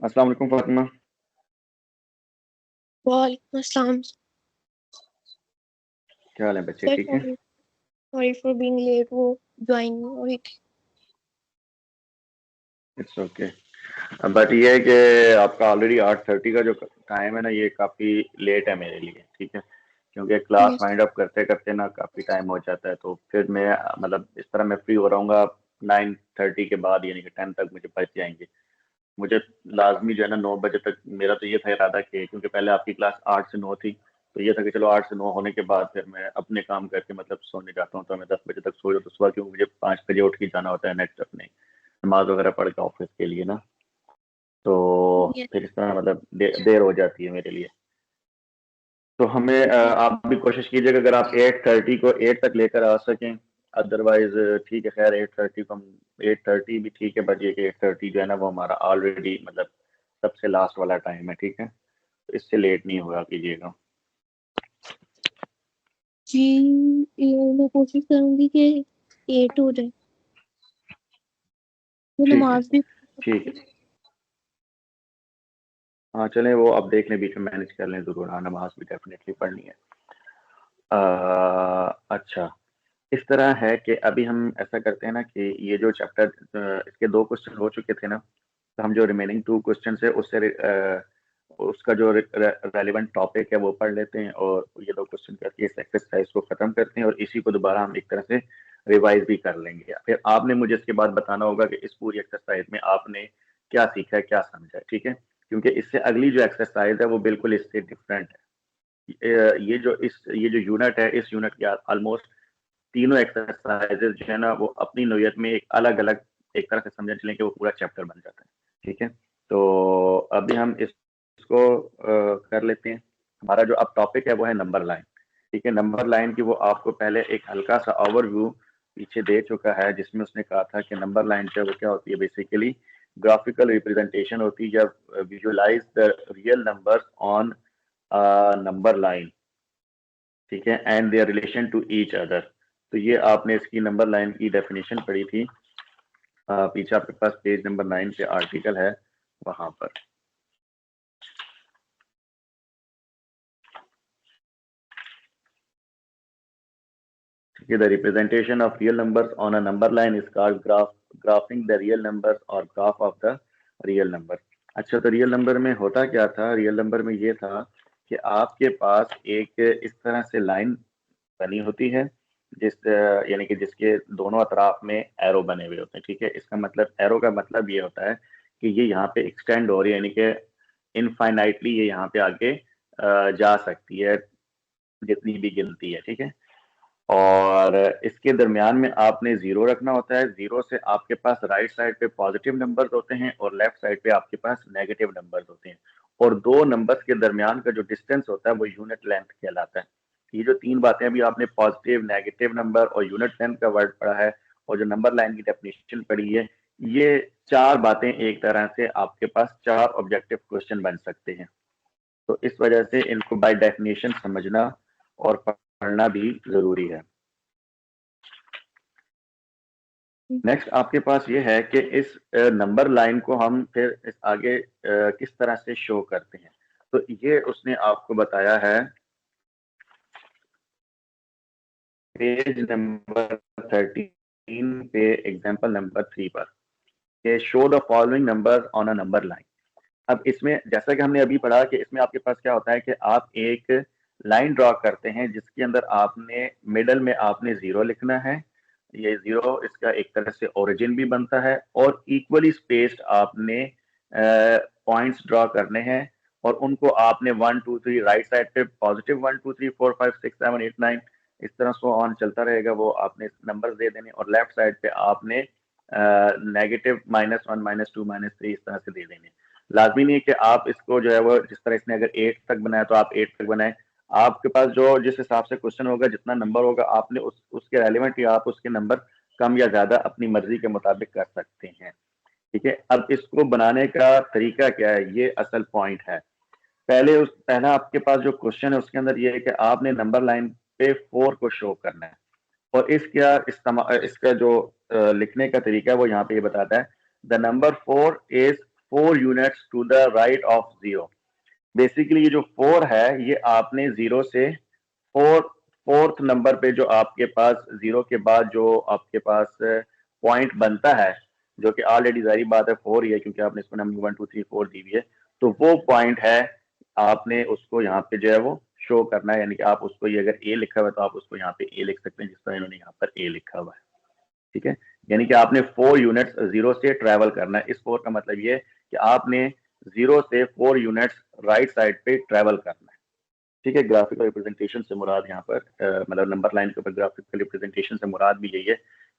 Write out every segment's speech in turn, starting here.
अस्सलाम वालेकुम फातिमा। वालेकुम अस्सलाम। क्या हाल है बच्चे, सर ठीक है? Sorry sorry for being late, वो ज्वाइन हुई थी। It's okay. बट ये है कि आपका ऑलरेडी 8:30 का जो टाइम है ना, ये काफ़ी लेट है मेरे लिए, ठीक है? क्योंकि क्लास यस। वाइंड अप करते करते ना काफ़ी टाइम हो जाता है, तो फिर मैं मतलब इस तरह मैं फ्री हो रहूँगा 9:30 के बाद, यानी कि 10 तक मुझे बच जाएंगे। मुझे लाजमी जो है ना 9 बजे तक, मेरा तो ये था इरादा कि क्योंकि पहले आपकी क्लास 8 से 9 थी, तो ये था कि चलो 8 से 9 होने के बाद फिर मैं अपने काम करके मतलब सोने जाता हूँ, तो मैं 10 बजे तक सो जाऊँ, तो सुबह क्योंकि मुझे 5 बजे उठ के जाना होता है नेक्स्ट अपने नमाज वगैरह पढ़ के ऑफिस के लिए ना, तो यस फिर इस तरह मतलब देर हो जाती है मेरे लिए। तो हमें आप भी कोशिश कीजिएगा अगर आप 8:30 को 8 तक लेकर आ सकें। अदरवाइज ठीक है, खैर 8:30 को हम 8:30 भी ठीक है, बट ये कि 8:30 जो है ना वो हमारा ऑलरेडी मतलब सबसे लास्ट वाला टाइम है, ठीक है? तो इससे लेट नहीं होगा कीजिएगा। जी। मैं कोशिश करूंगी कि 8 हो जाए, तो ठीक है, नमाज भी। ठीक है। हाँ चलें, वो आप देख लें, बीच में मैनेज कर लें ज़रूर। हाँ, नमाज भी डेफिनेटली पढ़नी है। अच्छा, इस तरह है कि अभी हम ऐसा करते हैं ना कि ये जो चैप्टर इसके 2 क्वेश्चन हो चुके थे ना, तो हम जो रिमेनिंग 2 क्वेश्चन है उससे उसका जो रेलिवेंट टॉपिक है वो पढ़ लेते हैं, और ये 2 क्वेश्चन करके इस एक्सरसाइज को ख़त्म करते हैं, और इसी को दोबारा हम एक तरह से रिवाइज भी कर लेंगे। फिर आपने मुझे इसके बाद बताना होगा कि इस पूरी एक्सरसाइज में आपने क्या सीखा है, क्या समझा है, ठीक है? क्योंकि इससे अगली जो एक्सरसाइज है वो बिल्कुल इससे डिफरेंट है। ये जो यूनिट है, इस यूनिट के ऑलमोस्ट तीनों एक्सरसाइजेज जो है ना वो अपनी नोयत में एक अलग अलग, एक तरह से समझ चलें कि वो पूरा चैप्टर बन जाता है, ठीक है? तो अभी हम इसको कर लेते हैं। हमारा जो अब टॉपिक है वो है नंबर लाइन, ठीक है? नंबर लाइन की वो आपको पहले एक हल्का सा ओवरव्यू पीछे दे चुका है, जिसमें उसने कहा था कि नंबर लाइन जो है वो क्या होती है, बेसिकली ग्राफिकल रिप्रेजेंटेशन होती है, जब visualise the real numbers on number line, ठीक है, and their relation to each other. तो ये आपने इसकी नंबर लाइन की डेफिनेशन पढ़ी थी। पीछे आपके पास पेज नंबर 9 पे आर्टिकल है, वहां पर। ठीक है, the representation of real numbers on a number line is called graphing the real numbers और graph of the real number. अच्छा, तो रियल नंबर में होता क्या था? रियल नंबर में ये था कि आपके पास एक इस तरह से लाइन बनी होती है, यानी कि जिसके दोनों अतराफ में एरो बने हुए होते हैं, ठीक है? इसका मतलब, एरो का मतलब ये होता है कि ये यहाँ पे एक्सटेंड हो रही है, यानी कि इनफाइनाइटली ये यहाँ पे आगे जा सकती है, जितनी भी गिनती है, ठीक है? और इसके दरमियान में आपने जीरो रखना होता है। जीरो से आपके पास राइट साइड पे पॉजिटिव नंबर्स होते हैं और लेफ्ट साइड पे आपके पास नेगेटिव नंबर्स होते हैं, और दो नंबर्स के दरमियान का जो डिस्टेंस होता है वो यूनिट लेंथ कहलाता है। ये जो तीन बातें अभी आपने पॉजिटिव, नेगेटिव नंबर और यूनिट लेंथ का वर्ड पढ़ा है, और जो नंबर लाइन की डेफिनेशन पढ़ी है, ये चार बातें एक तरह से आपके पास चार ऑब्जेक्टिव क्वेश्चन बन सकते हैं। तो इस वजह से इनको बाय डेफिनेशन समझना और पढ़ना भी जरूरी है। नेक्स्ट आपके पास ये है कि इस नंबर लाइन को हम फिर इस आगे किस तरह से शो करते हैं। तो ये उसने आपको बताया है पेज नंबर 13 पे, एग्जांपल नंबर 3 पर, कि show the following numbers on a number line. अब इसमें जैसा कि हमने अभी पढ़ा कि इसमें आपके पास क्या होता है कि आप एक लाइन ड्रॉ करते हैं जिसके अंदर आपने मिडल में आपने जीरो लिखना है। ये जीरो इसका एक तरह से ओरिजिन भी बनता है, और इक्वली स्पेस्ड आपने पॉइंट्स ड्रॉ करने हैं, और उनको आपने 1 2 3 राइट साइड पे पॉजिटिव 1 2 3 4 5 6 7 8 9, इस तरह सो ऑन चलता रहेगा, वो आपने नंबर दे देने, और लेफ्ट साइड पे आपने नेगेटिव -1 -2 -3 इस तरह से दे देने। लाजमी नहीं है कि आप इसको जो है वो जिस तरह इसने अगर 8 तक बनाया तो आप 8 तक बनाए। आपके पास जो जिस हिसाब से क्वेश्चन होगा, जितना नंबर होगा, आपने उसके रेलिवेंट या आप उसके नंबर कम या ज्यादा अपनी मर्जी के मुताबिक कर सकते हैं, ठीक है? अब इसको बनाने का तरीका क्या है, ये असल पॉइंट है। पहला आपके पास जो क्वेश्चन है उसके अंदर ये है कि आपने नंबर लाइन पे 4 को शो करना है, और इसका जो लिखने का तरीका है वो यहाँ पे ये बताता है, the number 4 is 4 units to the right of 0। Basically ये जो 4 है ये आपने 0 से फोर्थ नंबर पे जो आपके पास 0 के बाद जो आपके पास पॉइंट बनता है, जो कि ऑलरेडी जारी बात है 4 ही है क्योंकि आपने इसको नंबर 1 2 3 4 दी हुई है, तो वो पॉइंट है आपने उसको यहाँ पे जो है वो शो करना है। यानी कि आप उसको, ये अगर ए लिखा हुआ है तो आप उसको यहाँ पे ए लिख सकते हैं जिस तरह इन्होंने यहाँ पर ए लिखा हुआ है। ठीक है, यानी कि आपने 4 यूनिट्स 0 से ट्रैवल करना है। इस 4 का मतलब ये कि आपने 0 से 4 यूनिट्स राइट साइड पे ट्रैवल करना है। ठीक है, ग्राफिकल रिप्रेजेंटेशन से मुराद यहाँ पर मतलब नंबर लाइन के ऊपर ग्राफिकल रिप्रेजेंटेशन से मुराद भी यही है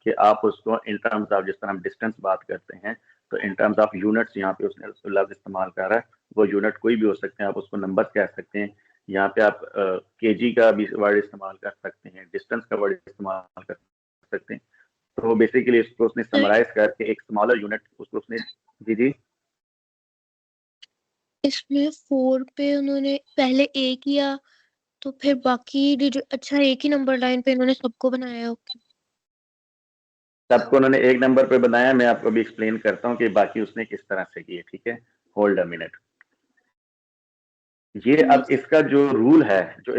कि आप उसको इन टर्म्स ऑफ, जिस तरह हम डिस्टेंस बात करते हैं तो इन टर्म्स ऑफ यूनिट्स यहाँ पे उसने लफ्ज इस्तेमाल कर रहा है। वो यूनिट कोई भी हो सकते हैं, आप उसको नंबर कह सकते हैं। यहाँ पे आप केजी का भी वर्ड इस्तेमाल कर सकते हैं, डिस्टेंस का वर्ड इस्तेमाल कर सकते हैं। तो बेसिकली इसको उसने समराइज करके एक स्मॉलर यूनिट उसको उसने, जी जी, इसमें 4 पे उन्होंने पहले ए किया तो फिर बाकी अच्छा एक ही नंबर लाइन पे इन्होंने सबको बनाया। ओके, सबको उन्होंने एक नंबर पे बनाया। मैं आपको भी एक्सप्लेन करता हूँ कि बाकी उसने किस तरह से किए। ठीक है, होल्ड अ मिनट। ये अब इसका जो रूल है, जो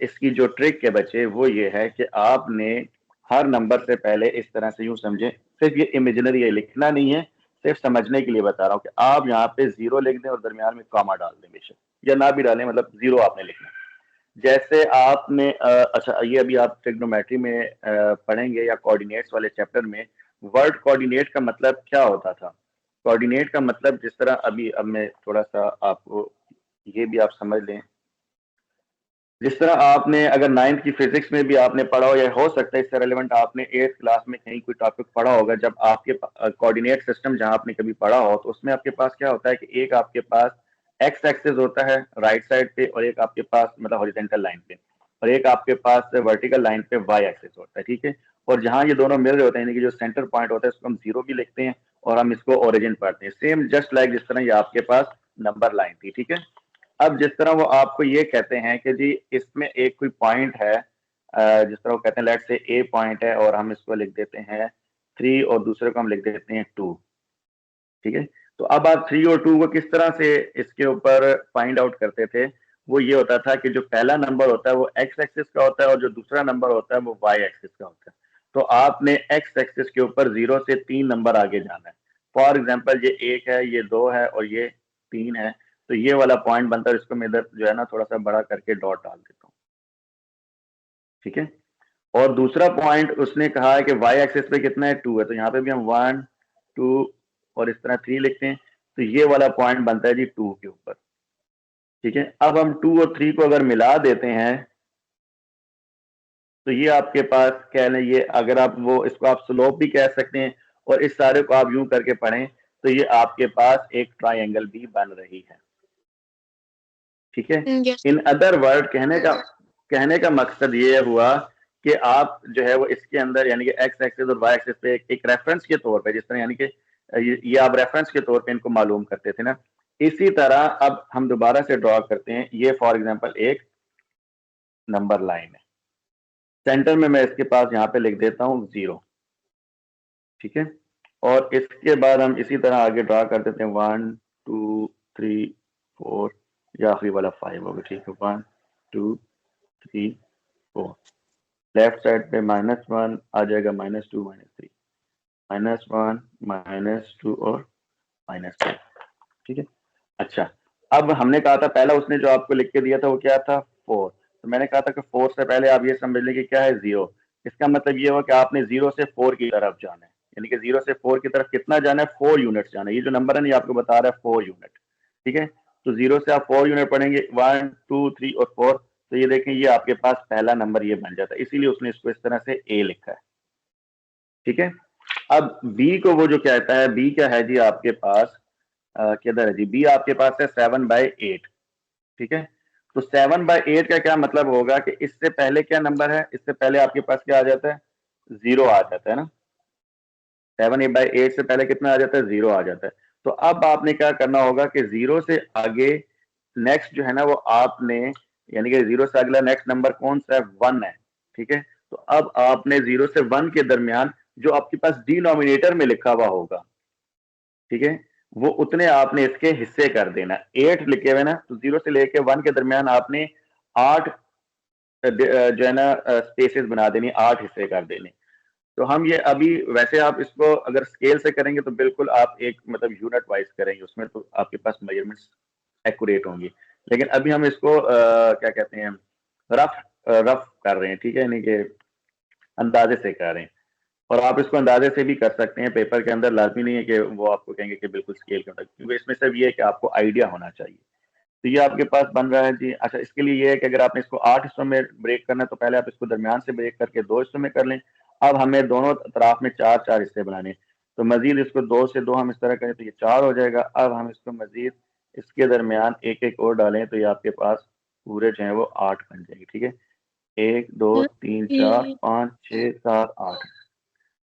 इसकी जो ट्रिक है बच्चे, वो ये है कि आपने हर नंबर से पहले इस तरह से यूं समझे, सिर्फ ये इमेजिनरी है, लिखना नहीं है, सिर्फ समझने के लिए बता रहा हूँ कि आप यहाँ पे 0 लिख दें और दरमियान में कॉमा डाल दें बेशक, या ना भी डालें, मतलब 0 आपने लिखना। जैसे आपने अच्छा, ये अभी आप ट्रिग्नोमेट्री में पढ़ेंगे या कोऑर्डिनेट्स वाले चैप्टर में, वर्ड कोऑर्डिनेट का मतलब क्या होता था। कोऑर्डिनेट का मतलब, जिस तरह अभी अब मैं थोड़ा सा आपको ये भी आप समझ लें, जिस तरह आपने अगर 9th की फिजिक्स में भी आपने पढ़ा हो, या हो सकता है इससे रेलेवेंट आपने 8th क्लास में कहीं कोई टॉपिक पढ़ा होगा, जब आपके कोऑर्डिनेट सिस्टम जहां आपने कभी पढ़ा हो, तो उसमें आपके पास क्या होता है कि एक आपके पास एक्स एक्सिस होता है राइट साइड पे, और एक आपके पास मतलब हॉरिजॉन्टल लाइन पे, और एक आपके पास वर्टिकल लाइन पे वाई एक्सिस होता है। ठीक है, और जहां ये दोनों मिल रहे होते हैं, यानी कि जो सेंटर पॉइंट होता है, उसको हम 0 भी लिखते हैं और हम इसको ओरिजिन पढ़ते हैं, सेम जस्ट लाइक जिस तरह ये आपके पास नंबर लाइन थी। ठीक है, अब जिस तरह वो आपको ये कहते हैं कि जी इसमें एक कोई पॉइंट है, जिस तरह वो कहते हैं लेट से ए पॉइंट है और हम इसको लिख देते हैं 3 और दूसरे को हम लिख देते हैं 2। ठीक है, तो अब आप 3 और 2 को किस तरह से इसके ऊपर फाइंड आउट करते थे। वो ये होता था कि जो पहला नंबर होता है वो एक्स एक्सिस का होता है और जो दूसरा नंबर होता है वो वाई एक्सिस का होता है। तो आपने एक्स एक्सिस के ऊपर 0 से 3 नंबर आगे जाना है। फॉर एग्जाम्पल ये 1 है, ये 2 है और ये 3 है, तो ये वाला पॉइंट बनता है, इसको मैं इधर जो है ना थोड़ा सा बड़ा करके डॉट डाल देता हूँ। ठीक है, और दूसरा पॉइंट उसने कहा है कि वाई एक्सिस पे कितना है, 2 है, तो यहाँ पे भी हम 1 2 और इस तरह 3 लिखते हैं, तो ये वाला पॉइंट बनता है जी 2 के ऊपर। ठीक है, अब हम 2 और 3 को अगर मिला देते हैं तो ये आपके पास कह लें, ये अगर आप वो इसको आप स्लोप भी कह सकते हैं, और इस सारे को आप यूं करके पढ़ें तो ये आपके पास एक ट्राइंगल भी बन रही है। ठीक है, यस। इन अदर वर्ड कहने का मकसद ये हुआ कि आप जो है वो इसके अंदर, यानी कि एक्स एक्सिस और वाई एक्सिस पे एक रेफरेंस के तौर पे, जिस तरह यानी कि ये आप रेफरेंस के तौर पे इनको मालूम करते थे ना, इसी तरह अब हम दोबारा से ड्रॉ करते हैं। ये फॉर एग्जांपल एक नंबर लाइन है, सेंटर में मैं इसके पास यहाँ पे लिख देता हूँ 0। ठीक है, और इसके बाद हम इसी तरह आगे ड्रा कर देते हैं 1 2 3 4, या आखिरी वाला 5 होगा। ठीक है, 1 2 3 4, लेफ्ट साइड पे -1 आ जाएगा, -2 -3, -1 -2 और -2। ठीक है, अच्छा, अब हमने कहा था पहला उसने जो आपको लिख के दिया था वो क्या था, 4। तो मैंने कहा था कि 4 से पहले आप ये समझ लें कि क्या है, 0। इसका मतलब ये हुआ कि आपने 0 से 4 की तरफ जाना है, यानी कि 0 से 4 की तरफ कितना जाना है, 4 यूनिट्स जाना है। ये जो नंबर है ना, ये आपको बता रहा है 4 यूनिट। ठीक है, तो 0 से आप 4 यूनिट पढ़ेंगे, 1 2 3 और 4, तो ये देखें ये आपके पास पहला नंबर ये बन जाता है, इसीलिए उसने इसको इस तरह से ए लिखा है। ठीक है, अब बी को वो जो कहता है, बी क्या है जी आपके पास, किधर है जी, बी आपके पास है 7/8। ठीक है, तो 7/8 का क्या मतलब होगा कि इससे पहले क्या नंबर है, इससे पहले आपके पास क्या आ जाता है, 0 आ जाता है ना। 7/8 से पहले कितना आ जाता है, 0 आ जाता है। तो अब आपने क्या करना होगा कि 0 से आगे नेक्स्ट जो है ना वो आपने, यानी कि 0 से अगला नेक्स्ट नंबर कौन सा है, 1 है। ठीक है, तो अब आपने 0 से 1 के दरमियान जो आपके पास डिनोमिनेटर में लिखा हुआ होगा, ठीक है, वो उतने आपने इसके हिस्से कर देना। 8 लिखे हुए ना, तो 0 से लेके 1 के दरमियान आपने 8 जो है ना स्पेसेस बना देनी, 8 हिस्से कर देने। तो हम ये अभी वैसे आप इसको अगर स्केल से करेंगे तो बिल्कुल आप एक मतलब यूनिट वाइज करेंगे, उसमें तो आपके पास मेजरमेंट्स एक्यूरेट होंगी। लेकिन अभी हम इसको क्या कहते हैं, रफ रफ कर रहे हैं, ठीक है, यानी कि अंदाजे से कर रहे हैं। और आप इसको अंदाजे से भी कर सकते हैं, पेपर के अंदर लाजमी नहीं है कि वो आपको कहेंगे कि बिल्कुल स्केल के मुताबिक, क्योंकि इसमें सिर्फ ये है कि आपको आइडिया होना चाहिए। तो ये आपके पास बन रहा है जी। अच्छा, इसके लिए ये है कि अगर आपने इसको 8 हिस्सों में ब्रेक करना है तो पहले आप इसको दरमियान से ब्रेक करके 2 हिस्सों में कर लें। अब हमें दोनों तरफ में 4-4 हिस्से बनाने हैं। तो मजीद इसको 2 से 2 हम इस तरह करें तो ये 4 हो जाएगा। अब हम इसको मजीद इसके दरमियान एक-एक और डालें तो ये आपके पास पूरे जो हैं वो 8 बन जाएंगे, ठीक है। 1, 2, 3, 4, ये 5, 6, 7, 8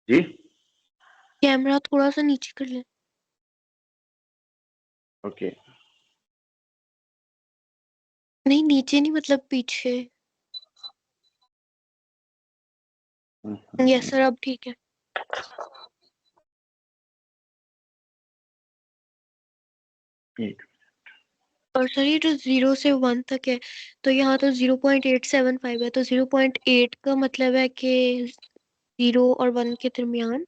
जी। कैमरा थोड़ा सा नीचे कर ले। ओके। नहीं नीचे नहीं, मतलब पीछे। यस सर, अब ठीक है। एक और सर ये जो 0 से 1 तक है, तो यहाँ तो 0.875 है, तो 0.8 का मतलब है कि 0 और 1 के दरमियान।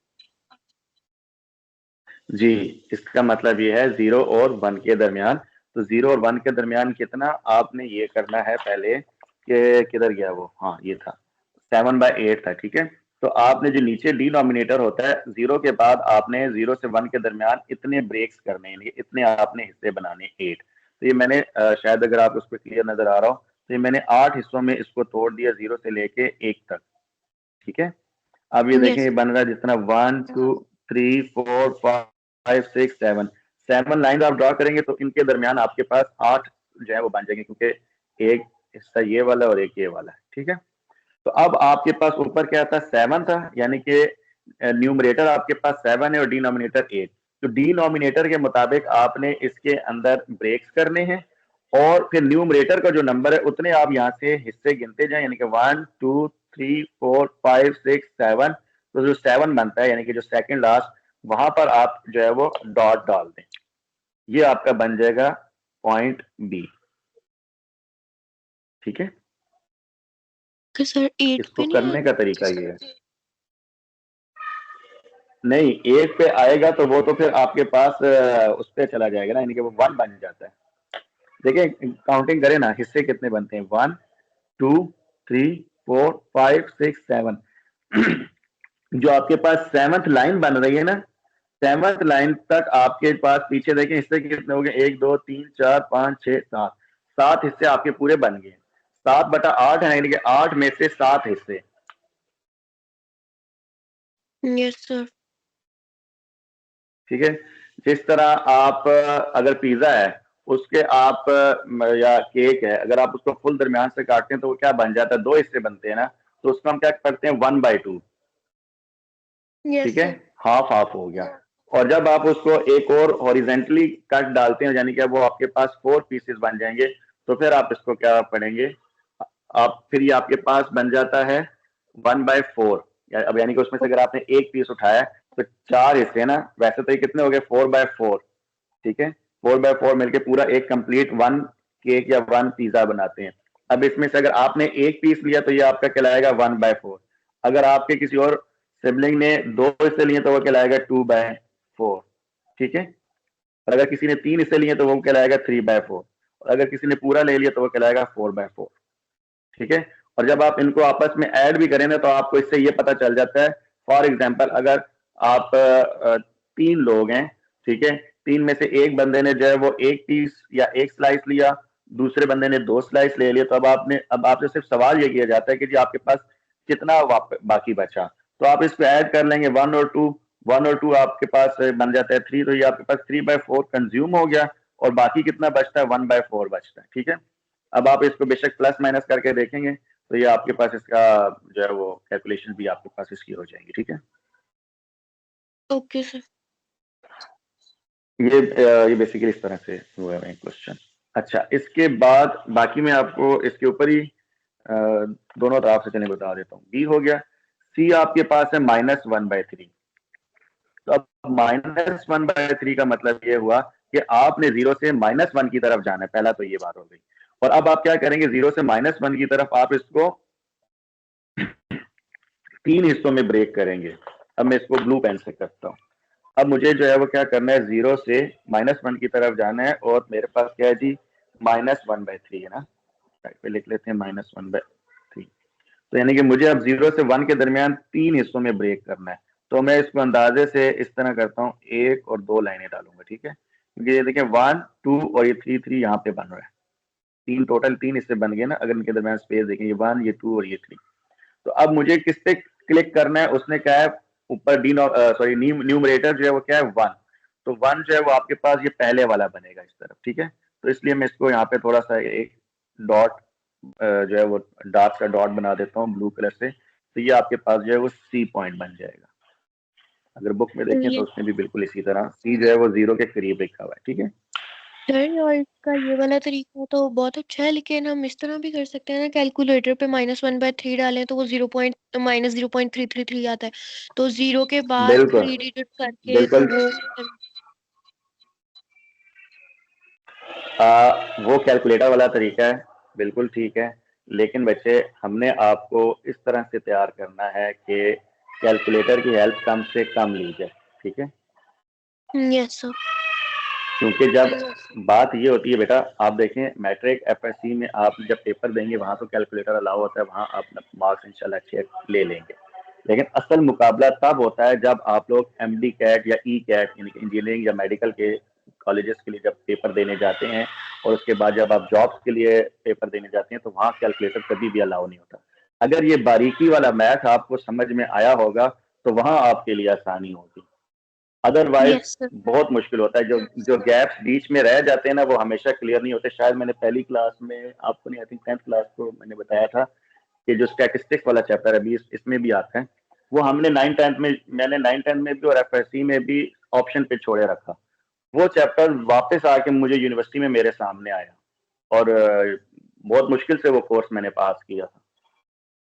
जी, इसका मतलब ये है 0 और 1 के दरमियान। तो 0 और 1 के दरमियान कितना आपने ये करना है पहले कि किधर गया वो, हाँ ये था 7/8 था, ठीक है। तो आपने जो नीचे डिनोमिनेटर होता है 0 के बाद आपने 0 से 1 के दरमियान इतने ब्रेक्स करने हैं, इतने आपने हिस्से बनाने 8। तो ये मैंने शायद अगर आप उस पर क्लियर नजर आ रहा हो तो ये मैंने 8 हिस्सों में इसको तोड़ दिया 0 से लेके 1 तक, ठीक है। अब ये देखें यस। ये बन रहा है जितना 1, 2, 3, 4, 5, 6, 7 7 लाइन आप ड्रॉ करेंगे तो इनके दरमियान आपके पास 8 जो है वो बन जाएंगे, क्योंकि एक हिस्सा ये वाला और एक ये वाला है, ठीक है। तो अब आपके पास ऊपर क्या था, 7 था, यानी कि न्यूमरेटर आपके पास 7 है और डिनोमिनेटर 8। तो डिनोमिनेटर के मुताबिक आपने इसके अंदर ब्रेक्स करने हैं और फिर न्यूमरेटर का जो नंबर है उतने आप यहाँ से हिस्से गिनते जाएं, यानी कि 1, 2, 3, 4, 5, 6, 7। तो जो 7 बनता है यानी कि जो सेकंड लास्ट, वहां पर आप जो है वो डॉट डाल दें। ये आपका बन जाएगा पॉइंट बी, ठीक है। कि सर 8 इसको पे नहीं करने आएगा। का तरीका ये है, नहीं 8 पे आएगा तो वो तो फिर आपके पास उस पे चला जाएगा ना, यानी कि वो 1 बन जाता है। देखिए काउंटिंग करें ना, हिस्से कितने बनते हैं, 1, 2, 3, 4, 5, 6, 7। जो आपके पास 7th लाइन बन रही है ना, 7th लाइन तक आपके पास पीछे देखें हिस्से कितने हो गए, 1, 2, 3, 4, 5, 6, 7। 7 हिस्से आपके पूरे बन गए। 7/8 है, यानी कि 8 में से 7 हिस्से, यस सर। ठीक है। जिस तरह आप अगर पिज्जा है उसके आप या केक है, अगर आप उसको फुल दरमियान से काटते हैं तो वो क्या बन जाता है, 2 हिस्से बनते हैं ना। तो उसको हम क्या करते हैं, 1/2, यस ठीक है, सर। हाफ हाफ हो गया। और जब आप उसको एक और हॉरिजेंटली कट डालते हैं, यानी कि वो आपके पास 4 पीसेस बन जाएंगे, तो फिर आप इसको क्या पढ़ेंगे, आप फिर ये आपके पास बन जाता है 1/4। अब यानी कि उसमें से अगर आपने एक पीस उठाया तो 4 हिस्से ना, वैसे तो ये कितने हो गए, 4/4, ठीक है। 4/4 मिलके पूरा एक कंप्लीट 1 केक या 1 पिज्जा बनाते हैं। अब इसमें से अगर आपने एक पीस लिया तो ये आपका कहलाएगा 1/4। अगर आपके किसी और सिबलिंग ने 2 हिस्से लिए तो वो कहलाएगा 2/4, ठीक है। और अगर किसी ने 3 हिस्से लिए तो वो कहलाएगा 3/4। और अगर किसी ने पूरा ले लिया तो वो कहलाएगा 4/4, ठीक है। और जब आप इनको आपस में ऐड भी करें ना तो आपको इससे ये पता चल जाता है। फॉर एग्जाम्पल अगर आप 3 लोग हैं, ठीक है, 3 में से एक बंदे ने जो है वो एक पीस या एक स्लाइस लिया, दूसरे बंदे ने 2 स्लाइस ले लिया, तो अब आपसे सिर्फ सवाल ये किया जाता है कि जी आपके पास कितना बाकी बचा। तो आप इसको ऐड कर लेंगे 1 और 2 आपके पास बन जाता है 3। तो ये आपके पास 3/4 कंज्यूम हो गया और बाकी कितना बचता है, 1/4 बचता है, ठीक है। अब आप इसको बेशक प्लस माइनस करके देखेंगे तो ये आपके पास इसका जो है वो कैलकुलेशन भी आपके पास इसकी हो जाएगी, ठीक है। Okay sir. ये बेसिकली इस तरह से हुआ है क्वेश्चन। अच्छा, इसके बाद बाकी मैं आपको इसके ऊपर ही दोनों तरफ से चलिए बता देता हूँ। बी हो गया। सी आपके पास है -1/3, तो अब -1/3 का मतलब ये हुआ कि आपने 0 से -1 की तरफ जाना है, पहला तो ये बात हो गई। और अब आप क्या करेंगे, 0 से -1 की तरफ आप इसको 3 हिस्सों में ब्रेक करेंगे। अब मैं इसको ब्लू पेन से करता हूँ। अब मुझे जो है वो क्या करना है, 0 से -1 की तरफ जाना है, और मेरे पास क्या है जी, -1/3 है ना, साइड पे लिख लेते हैं -1/3। तो यानी कि मुझे अब 0 से 1 के दरमियान 3 हिस्सों में ब्रेक करना है। तो मैं इसको अंदाजे से इस तरह करता हूँ, 1 और 2 लाइनें डालूंगा, ठीक है, क्योंकि ये देखें 1 2 और ये 3 यहाँ पे बन रहा है, तीन टोटल 3 हिस्से बन गए ना, अगर इनके दरमियान स्पेस देखें, ये 1 ये 2 और ये 3। तो अब मुझे किस पे क्लिक करना है, उसने क्या है ऊपर न्यूमरेटर जो है वो क्या है 1, तो 1 जो है वो आपके पास ये पहले वाला बनेगा इस तरफ, ठीक है। तो इसलिए मैं इसको यहाँ पे थोड़ा सा एक डॉट जो है वो डार्क सा डॉट बना देता हूँ ब्लू कलर से, तो ये आपके पास जो है वो सी पॉइंट बन जाएगा। अगर बुक में देखें तो ये उसमें भी बिल्कुल इसी तरह सी जो है वो 0 के करीब लिखा हुआ है, ठीक है। सर, और इसका ये वाला तरीका तो बहुत अच्छा है, लेकिन हम इस तरह भी कर सकते हैं ना, कैलकुलेटर पे -1/3 डालें तो वो 0.-0.333 आता है, तो 0 के बाद बिल्कुल 3 डिजिट करके तो बिल्कुल। वो वो कैलकुलेटर वाला तरीका है, बिल्कुल ठीक है, लेकिन बच्चे हमने आपको इस तरह से तैयार करना है कि कैलकुलेटर की हेल्प कम से कम ली जाए, ठीक है। Yes sir. क्योंकि जब बात ये होती है बेटा, आप देखें मैट्रिक एफएससी में आप जब पेपर देंगे वहां तो कैलकुलेटर अलाउ होता है, वहां आप मार्क्स इंशाल्लाह अच्छे ले लेंगे, लेकिन असल मुकाबला तब होता है जब आप लोग एमडी कैट या ई कैट यानी कि इंजीनियरिंग या मेडिकल के कॉलेजेस के लिए जब पेपर देने जाते हैं, और उसके बाद जब आप जॉब्स के लिए पेपर देने जाते हैं तो वहाँ कैलकुलेटर कभी भी अलाउ नहीं होता। अगर ये बारीकी वाला मैथ आपको समझ में आया होगा तो वहाँ आपके लिए आसानी होगी, अदरवाइज यस सर। बहुत मुश्किल होता है। जो गैप्स बीच में रह जाते हैं ना वो हमेशा क्लियर नहीं होते। शायद मैंने पहली क्लास में आपको नहीं, आई थिंक 10th क्लास को मैंने बताया था कि जो स्टैटिस्टिक्स वाला चैप्टर अभी इसमें भी आता है, वो हमने 9th 10th में, मैंने 9th 10th में भी और एफएससी में भी ऑप्शन पे छोड़े रखा। वो चैप्टर वापस आके मुझे यूनिवर्सिटी में मेरे सामने आया, और बहुत मुश्किल से वो कोर्स मैंने पास किया था।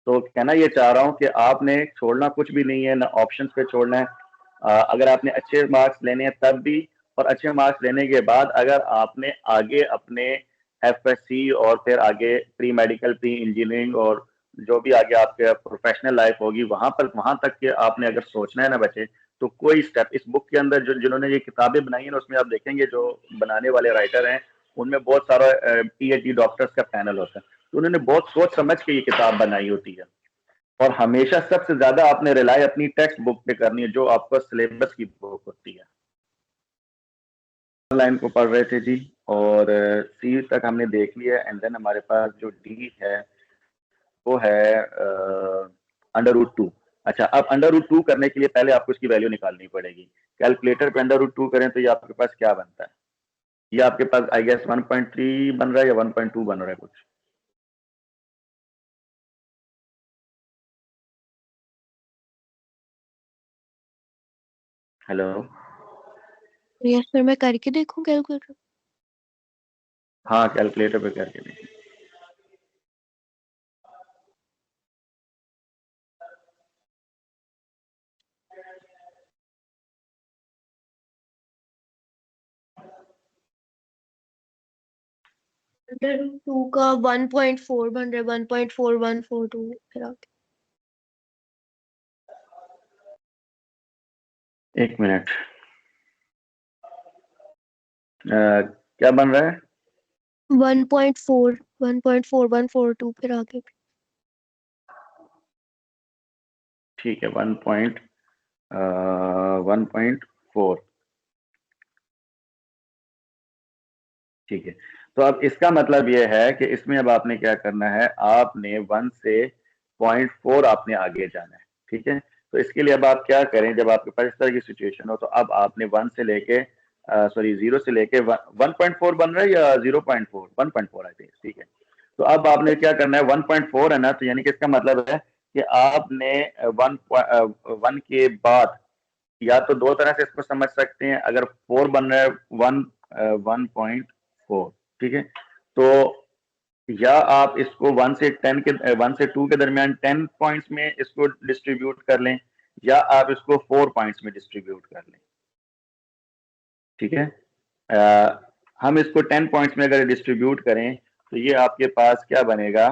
तो कहना ये चाह रहा हूँ कि आपने छोड़ना कुछ भी नहीं है, ना ऑप्शंस पे छोड़ना है। अगर आपने अच्छे मार्क्स लेने हैं तब भी, और अच्छे मार्क्स लेने के बाद अगर आपने आगे अपने एफएससी और फिर आगे प्री मेडिकल प्री इंजीनियरिंग और जो भी आगे आपके प्रोफेशनल लाइफ होगी वहां तक के आपने अगर सोचना है ना बच्चे, तो कोई स्टेप इस बुक के अंदर जो जिन्होंने ये किताबें बनाई है ना उसमें आप देखेंगे जो बनाने वाले राइटर हैं उनमें बहुत सारा पीएचडी डॉक्टर्स का पैनल होता है, तो उन्होंने बहुत सोच समझ के ये किताब बनाई होती है। और हमेशा सबसे ज्यादा आपने रिलाई अपनी टेक्स्ट बुक पे करनी है जो आपका सिलेबस की बुक होती है। लाइन को पढ़ रहे थे जी, और सी तक हमने देख लिया, एंड देन हमारे पास जो डी है वो है √2। अच्छा, अब √2 करने के लिए पहले आपको इसकी वैल्यू निकालनी पड़ेगी। कैलकुलेटर पे √2 करें तो ये आपके पास क्या बनता है, ये आपके पास आई गेस 1.3 बन रहा है या 1.2 बन रहा है कुछ। हेलो। यस सर, मैं करके देखूं कैलकुलेटर। हाँ कैलकुलेटर पे करके देखिए। √2 का 1.4 बन रहा है, 1.4142 फिर आगे। एक मिनट, क्या बन रहा है? 1.4 1.4142 फिर आगे। ठीक है, 1.4, ठीक है। तो अब इसका मतलब ये है कि इसमें अब आपने क्या करना है, आपने 1 से 0.4 आपने आगे जाना है, ठीक है। तो इसके लिए अब आप क्या करें, जब आपके पास इस तरह की सिचुएशन हो तो अब आपने 1 से लेके सॉरी 0 से लेके 1.4 बन रहा है या 0.4, 1.4 आई थिंक, ठीक है। तो अब आपने क्या करना है, 1.4 है ना, तो यानी कि इसका मतलब है कि आपने 1 के बाद, या तो दो तरह से इसको समझ सकते हैं, अगर 4 बन रहा है 1.4, ठीक है, तो या आप इसको 1 से 2 के दरमियान 10 पॉइंट्स में इसको डिस्ट्रीब्यूट कर लें, या आप इसको 4 पॉइंट्स में डिस्ट्रीब्यूट कर लें, ठीक है। हम इसको 10 पॉइंट्स में अगर डिस्ट्रीब्यूट करें तो ये आपके पास क्या बनेगा,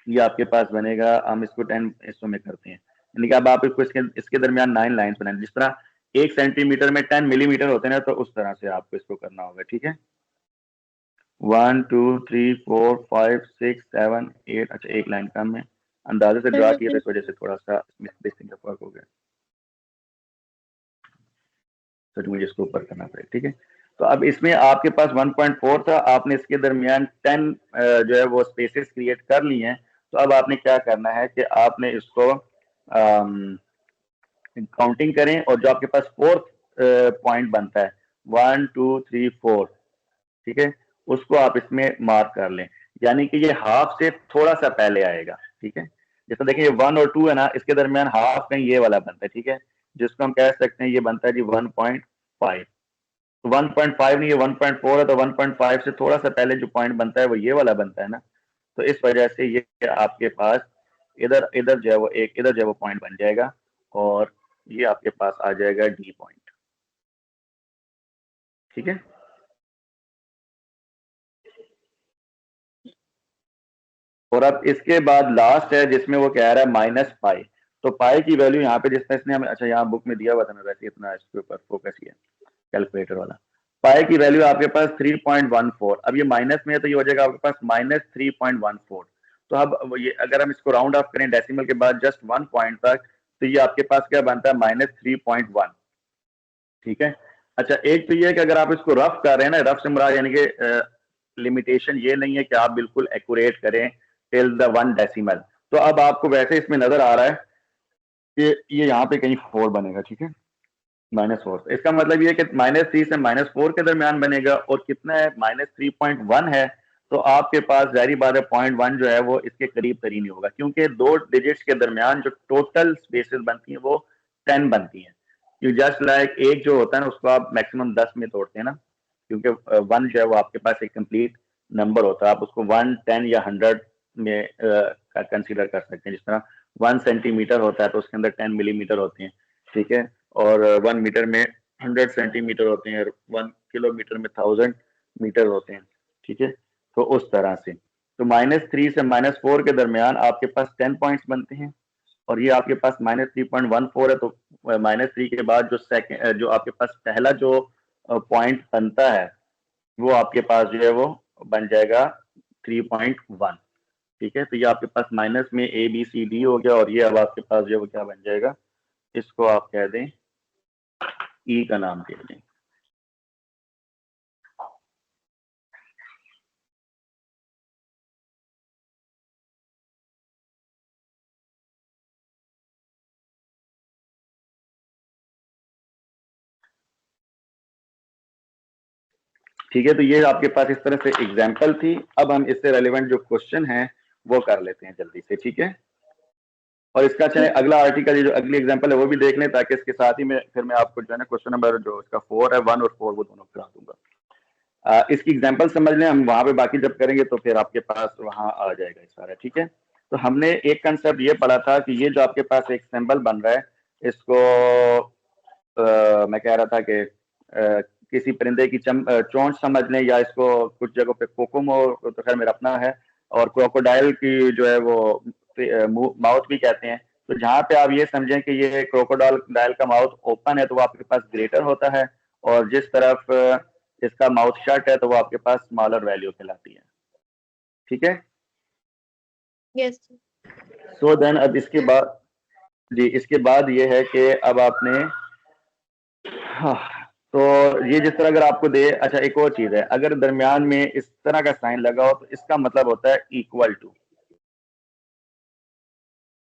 ये आपके पास बनेगा, हम इसको 10 हिस्सों में करते हैं, यानी कि अब आप इसको इसके दरमियान 9 लाइन्स बनाएं, जिस तरह 1 सेंटीमीटर में 10 मिलीमीटर होते हैं ना, तो उस तरह से आपको इसको करना होगा, ठीक है। 1 2 3 4 5 6 7 8, अच्छा एक लाइन कम है, अंदाजे से ड्रा किया था, इस वजह से थोड़ा सा स्पेसिंग का फर्क हो गया, तो मुझे इसको ऊपर करना पड़ेगा, ठीक है। तो अब इसमें आपके पास 1.4 था, आपने इसके दरमियान 10 जो है वो स्पेसेस क्रिएट कर ली हैं। तो अब आपने क्या करना है कि आपने इसको काउंटिंग करें, और जो आपके पास 4th पॉइंट बनता है 1 2 3 4, ठीक है, उसको आप इसमें मार्क कर लें, यानी कि ये हाफ से थोड़ा सा पहले आएगा, ठीक है। जैसे देखिए 1 और 2 है ना, इसके दरमियान हाफ कहीं ये वाला बनता है, ठीक है, जिसको हम कह सकते हैं ये बनता है जी 1.5। 1.5 नहीं, ये 1.4 है, तो 1.5 से थोड़ा सा पहले जो पॉइंट बनता है वो ये वाला बनता है ना, तो इस वजह से ये आपके पास इधर इधर जो है वो एक इधर जो है वो पॉइंट बन जाएगा, और ये आपके पास आ जाएगा डी पॉइंट, ठीक है। और अब इसके बाद लास्ट है जिसमें वो कह रहा है माइनस पाई, तो पाई की वैल्यू यहाँ पे जिस तरह इसने हमें, अच्छा यहाँ बुक में दिया हुआ था ना, वैसे इतना इसके ऊपर फोकस किया कैलकुलेटर वाला, पाई की वैल्यू आपके पास 3.14, अब ये माइनस में है तो ये हो जाएगा आपके पास -3.14। तो अब ये अगर हम इसको राउंड ऑफ करें डेसिमल के बाद जस्ट 1 पॉइंट तक, तो ये आपके पास क्या बनता है -3.1, ठीक है। अच्छा एक तो ये है कि अगर आप इसको रफ कर रहे हैं ना, रफ से मुराद यानी कि लिमिटेशन ये नहीं है कि आप बिल्कुल एक्यूरेट करें टिल द 1 डेसिमल, तो अब आपको वैसे इसमें नजर आ रहा है कि ये यहाँ पे कहीं 4 बनेगा, ठीक है, -4, इसका मतलब ये है कि -3 से -4 के दरमियान बनेगा, और कितना है -3.1 है, तो आपके पास जारी बात है 0.1 जो है वो इसके करीब तरीन ही होगा, क्योंकि 2 डिजिट्स के दरमियान जो टोटल स्पेसेस बनती हैं वो 10 बनती हैं। यू जस्ट लाइक एक जो होता है ना उसको आप मैक्सिमम 10 में तोड़ते हैं ना, क्योंकि 1 जो है वो आपके पास एक कंप्लीट नंबर होता है, आप उसको 1 10 या 100 में कंसीडर कर सकते हैं, जिस तरह 1 सेंटीमीटर होता है तो उसके अंदर 10 मिलीमीटर होते हैं, ठीक है, और 1 मीटर में 100 सेंटीमीटर होते हैं, 1 किलोमीटर में 1000 मीटर होते हैं, ठीक है। तो उस तरह से तो -3 से -4 के दरमियान आपके पास 10 पॉइंट्स बनते हैं, और ये आपके पास -3.14 है, तो -3 के बाद जो सेकंड जो आपके पास पहला जो पॉइंट बनता है वो आपके पास जो है वो बन जाएगा 3.1, ठीक है। तो ये आपके पास माइनस में ए बी सी डी हो गया, और ये अब आपके पास जो है वो क्या बन जाएगा, इसको आप कह दें ई का नाम दे दें। ठीक है, तो ये आपके पास इस तरह से एग्जाम्पल थी। अब हम इससे रेलिवेंट जो क्वेश्चन है वो कर लेते हैं जल्दी से, ठीक है। और इसका चाहे अगला आर्टिकल, जो अगली एग्जाम्पल है वो भी देख लें, ताकि इसके साथ ही में फिर मैं आपको जो है ना क्वेश्चन नंबर जो इसका 4 है 1 और 4 वो दोनों करा दूंगा। इसकी एग्जाम्पल समझ लें, हम वहां पे बाकी जब करेंगे तो फिर आपके पास वहां आ जाएगा सारा, ठीक है। तो हमने एक कंसेप्ट ये पढ़ा था कि ये जो आपके पास एक सिंबल बन रहा है, इसको मैं कह रहा था कि किसी परिंदे की चोंच समझ लें, या इसको कुछ जगहों पे कोकोमो तो खैर मेरा अपना है, और क्रोकोडाइल की जो है वो माउथ भी कहते हैं। तो जहाँ पे आप ये समझें कि ये क्रोकोडाइल का माउथ ओपन है तो वो आपके पास ग्रेटर होता है, और जिस तरफ इसका माउथ शट है तो वो आपके पास स्मॉलर वैल्यू कहलाती है, ठीक है। यस। सो देन अब इसके बाद जी, इसके बाद ये है कि अब आपने हाँ, तो ये जिस तरह अगर आपको दे, अच्छा एक और चीज है, अगर दरमियान में इस तरह का साइन लगा हो तो इसका मतलब होता है इक्वल टू,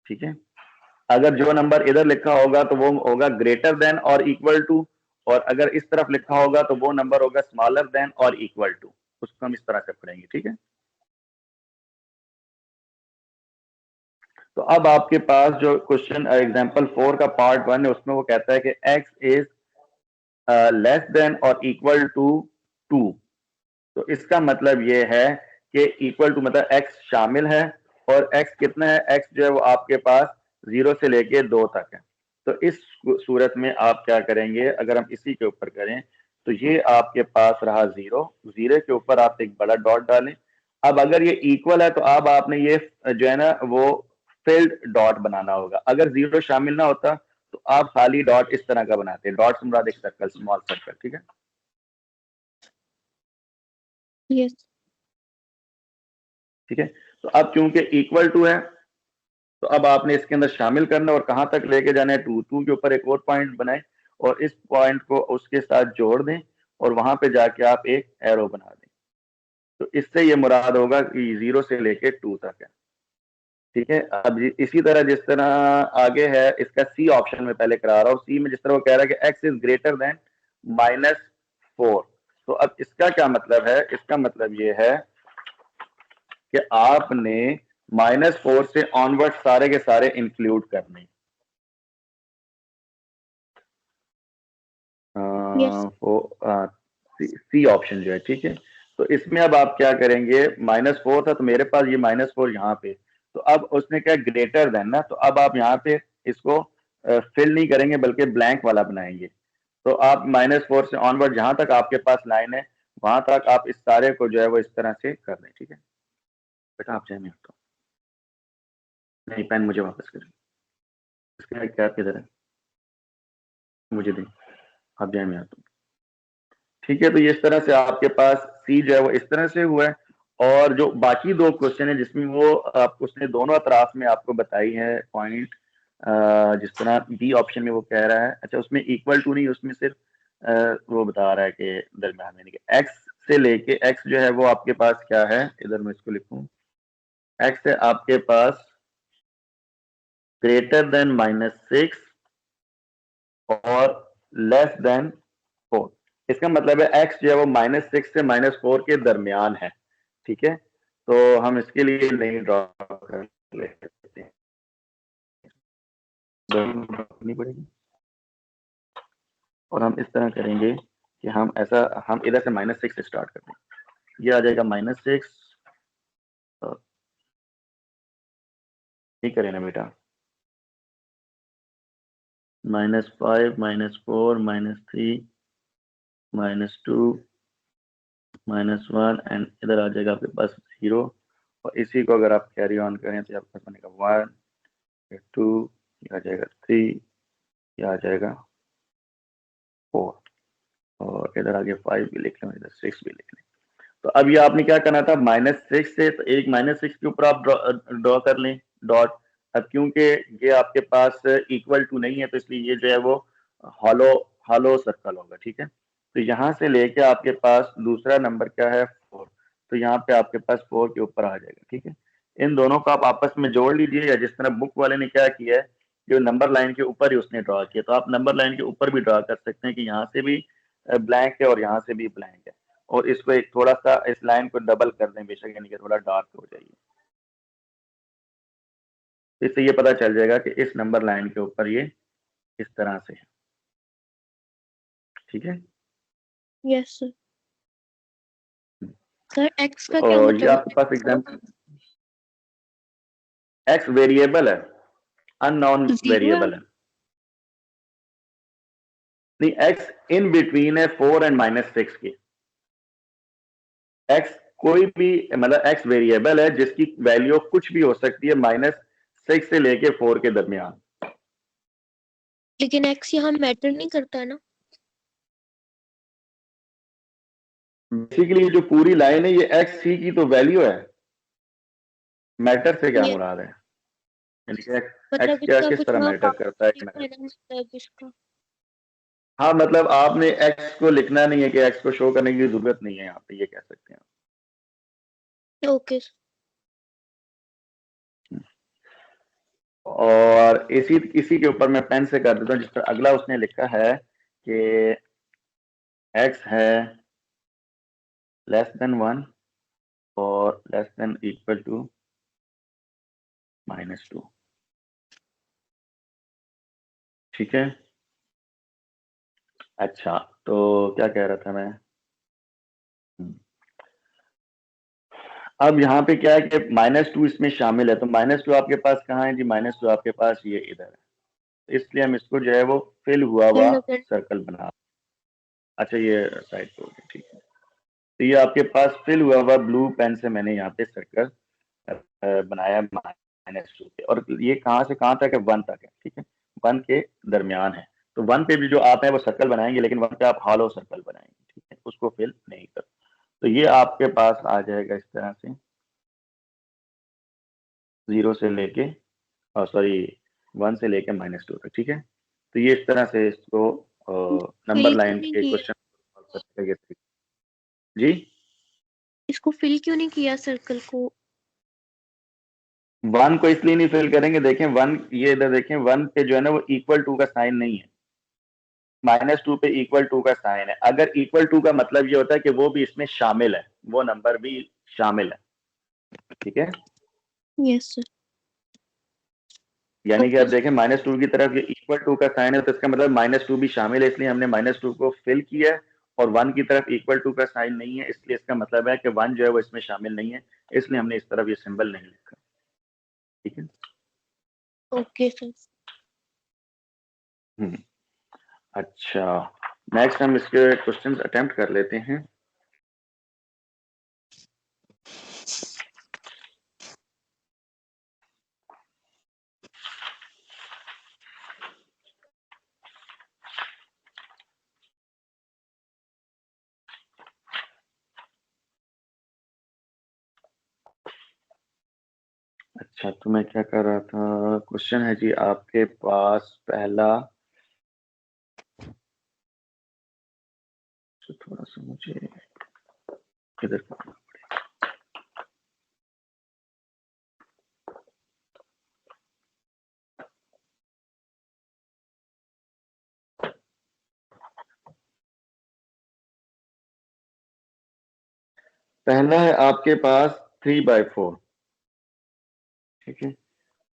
ठीक है। अगर जो नंबर इधर लिखा होगा तो वो होगा ग्रेटर देन और इक्वल टू, और अगर इस तरफ लिखा होगा तो वो नंबर होगा स्मॉलर देन और इक्वल टू, उसको हम इस तरह से पढ़ेंगे, ठीक है। तो अब आपके पास जो क्वेश्चन एग्जांपल 4 का पार्ट 1 है, उसमें वो कहता है कि x इज लेस देन और इक्वल टू 2। तो इसका मतलब ये है कि इक्वल टू मतलब x शामिल है, और x कितना है, x जो है वो आपके पास 0 से लेके 2 तक है, तो इस सूरत में आप क्या करेंगे, अगर हम इसी के ऊपर करें तो ये आपके पास रहा 0, 0 के ऊपर आप एक बड़ा डॉट डालें। अब अगर ये इक्वल है तो अब आपने ये जो है ना वो फिल्ड डॉट बनाना होगा। अगर 0 शामिल ना होता तो आप खाली डॉट इस तरह का बनाते हैं, डॉट से मुराद एक सर्कल, स्मॉल सर्कल, ठीक है। यस ठीक है, तो अब चूंकि इक्वल टू है तो अब आपने इसके अंदर शामिल करना और कहां तक लेके जाना है, 2 2 के ऊपर एक और पॉइंट बनाए और इस पॉइंट को उसके साथ जोड़ दें और वहां पे जाके आप एक एरो बना दें। तो इससे ये मुराद होगा कि 0 से लेके 2 तक है। ठीक है, अब इसी तरह जिस तरह आगे है इसका सी ऑप्शन में पहले करा रहा हूँ। सी में जिस तरह वो कह रहा है कि एक्स इज ग्रेटर देन -4, तो अब इसका क्या मतलब है, इसका मतलब ये है कि आपने -4 से ऑनवर्ड सारे के सारे इंक्लूड करने। यस सी ऑप्शन जो है, ठीक है। तो इसमें अब आप क्या करेंगे, -4 था तो मेरे पास ये -4 यहाँ पे, तो अब उसने क्या ग्रेटर देन ना, तो अब आप यहाँ पे इसको फिल नहीं करेंगे बल्कि ब्लैंक वाला बनाएंगे। तो आप -4 से ऑनवर्ड जहां तक आपके पास लाइन है वहां तक आप इस सारे को जो है वो इस तरह से कर दें। ठीक है बेटा, आप जाए, मैं आता हूँ। नहीं, पेन मुझे वापस करें, इसका क्या किधर है, मुझे दें, आप जाए, मैं आता हूँ। ठीक है, तो ये इस तरह से आपके पास सी जो है वो इस तरह से हुआ है। और जो बाकी दो क्वेश्चन है जिसमें वो आपको उसने दोनों अतराफ में आपको बताई है पॉइंट, जिस तरह बी ऑप्शन में वो कह रहा है, अच्छा उसमें इक्वल टू नहीं, उसमें सिर्फ वो बता रहा है कि दरम्यान में एक्स से लेके, एक्स जो है वो आपके पास क्या है, इधर मैं इसको लिखूं, एक्स है आपके पास ग्रेटर देन -6 और लेस देन 4। इसका मतलब है एक्स जो है वो -6 से -4 के दरमियान है। ठीक है, तो हम इसके लिए नहीं ड्रॉ कर लेते हैं, नहीं पड़ेगी। और हम इस तरह करेंगे कि हम ऐसा, हम इधर से -6 से स्टार्ट करते हैं, ये आ जाएगा -6, ठीक करें ना बेटा, -5 -4 -3 -2 -1 एंड इधर आ जाएगा आपके पास 0। और इसी को अगर आप कैरी ऑन करें तो आपके पास बनेगा 1, 2, ये आ जाएगा 3, ये आ जाएगा 4 और इधर आगे 5 भी लिख लें, इधर 6 भी लिख लें। तो अब ये आपने क्या करना था, -6 से, तो एक -6 के ऊपर आप ड्रॉ कर लें डॉट। अब क्योंकि ये आपके पास इक्वल टू नहीं है तो इसलिए ये जो है वो हॉलो हॉलो सर्कल होगा। ठीक है, तो यहाँ से लेके आपके पास दूसरा नंबर क्या है, 4, तो यहाँ पे आपके पास 4 के ऊपर आ जाएगा। ठीक है, इन दोनों को आप आपस में जोड़ लीजिए, या जिस तरह बुक वाले ने क्या किया है, जो नंबर लाइन के ऊपर ही उसने ड्रॉ किया, तो आप नंबर लाइन के ऊपर भी ड्रॉ कर सकते हैं कि यहाँ से भी ब्लैंक है और यहाँ से भी ब्लैंक है, और इसको एक थोड़ा सा इस लाइन को डबल कर दें बेशक, यानी कि थोड़ा डार्क हो जाएगी। इससे ये पता चल जाएगा कि इस नंबर लाइन के ऊपर ये इस तरह से है। ठीक है, यस सर। सर एक्स का क्या और ये मतलब आपके पास एग्जाम्पल, एक्स वेरिएबल है, अननोन है? 0 है। वेरिएबल है। नहीं, एक्स इन बिटवीन है 4 एंड -6 की। एक्स कोई भी, मतलब एक्स वेरिएबल है जिसकी वैल्यू कुछ भी हो सकती है -6 से लेके 4 के दरमियान। लेकिन एक्स यहाँ मैटर नहीं करता है ना। बेसिकली ये जो पूरी लाइन है ये एक्स सी की तो वैल्यू है, मैटर से क्या ये मुराद है, यानी कि एक्स मतलब क्या इसका किस कुछ तरह वहाँ मैटर करता है कि लिखा है ना, मतलब इसका। हाँ, मतलब आपने एक्स को लिखना नहीं है, कि एक्स को शो करने की जरूरत नहीं है यहाँ पे, ये कह सकते हैं। ओके। और इसी इसी के ऊपर मैं पेन से कर देता हूँ, जिस पर अगला उसने लिखा है कि एक्स है <1 और <= -2। ठीक है, अच्छा तो क्या कह रहा था मैं, अब यहाँ पे क्या है कि -2 इसमें शामिल है, तो -2 आपके पास कहाँ है जी, -2 आपके पास ये इधर है। इसलिए हम इसको जो है वो फिल हुआ हुआ सर्कल बना। अच्छा ये साइड पे हो गया, ठीक है। तो ये आपके पास फिल हुआ हुआ ब्लू पेन से मैंने यहाँ पे सर्कल बनाया -2 पे, और ये कहाँ से कहाँ तक है, 1 तक है, ठीक है, 1 के दरमियान है। तो 1 पे भी जो आप है वो सर्कल बनाएंगे, लेकिन 1 पे आप हॉलो सर्कल बनाएंगे, ठीक है, उसको फिल नहीं कर। तो ये आपके पास आ जाएगा इस तरह से 0 से लेके, सॉरी 1 से लेके -2 तक, ठीक है। तो ये इस तरह से इसको नंबर फिल क्यों लाइन नहीं के किया? क्वेश्चन जी। इसको फिल क्यों नहीं किया सर्कल को? 1 को इसलिए नहीं फिल करेंगे, देखें 1, ये इधर देखें 1 पे जो है ना वो इक्वल टू का साइन नहीं है, -2 पे इक्वल टू का साइन है। अगर इक्वल टू का मतलब ये होता है कि वो भी इसमें शामिल है, वो नंबर भी शामिल है, ठीक है। Yes sir. यानी कि ओके आप देखें -2 की तरफ ये इक्वल टू का साइन है, तो इसका मतलब -2 भी शामिल है, इसलिए हमने -2 को फिल किया है। और 1 की तरफ इक्वल टू का साइन नहीं है, इसलिए इसका मतलब है कि 1 जो है वो इसमें शामिल नहीं है, इसलिए हमने इस तरफ ये सिंबल नहीं लिखा, ठीक है। Okay sir. अच्छा, नेक्स्ट हम इसके क्वेश्चंस अटेम्प्ट कर लेते हैं। अच्छा, तो मैं क्या कर रहा था, क्वेश्चन है जी आपके पास पहला, तो थोड़ा सा मुझे इधर करना पड़ेगा। पहला है आपके पास 3/4, ठीक है।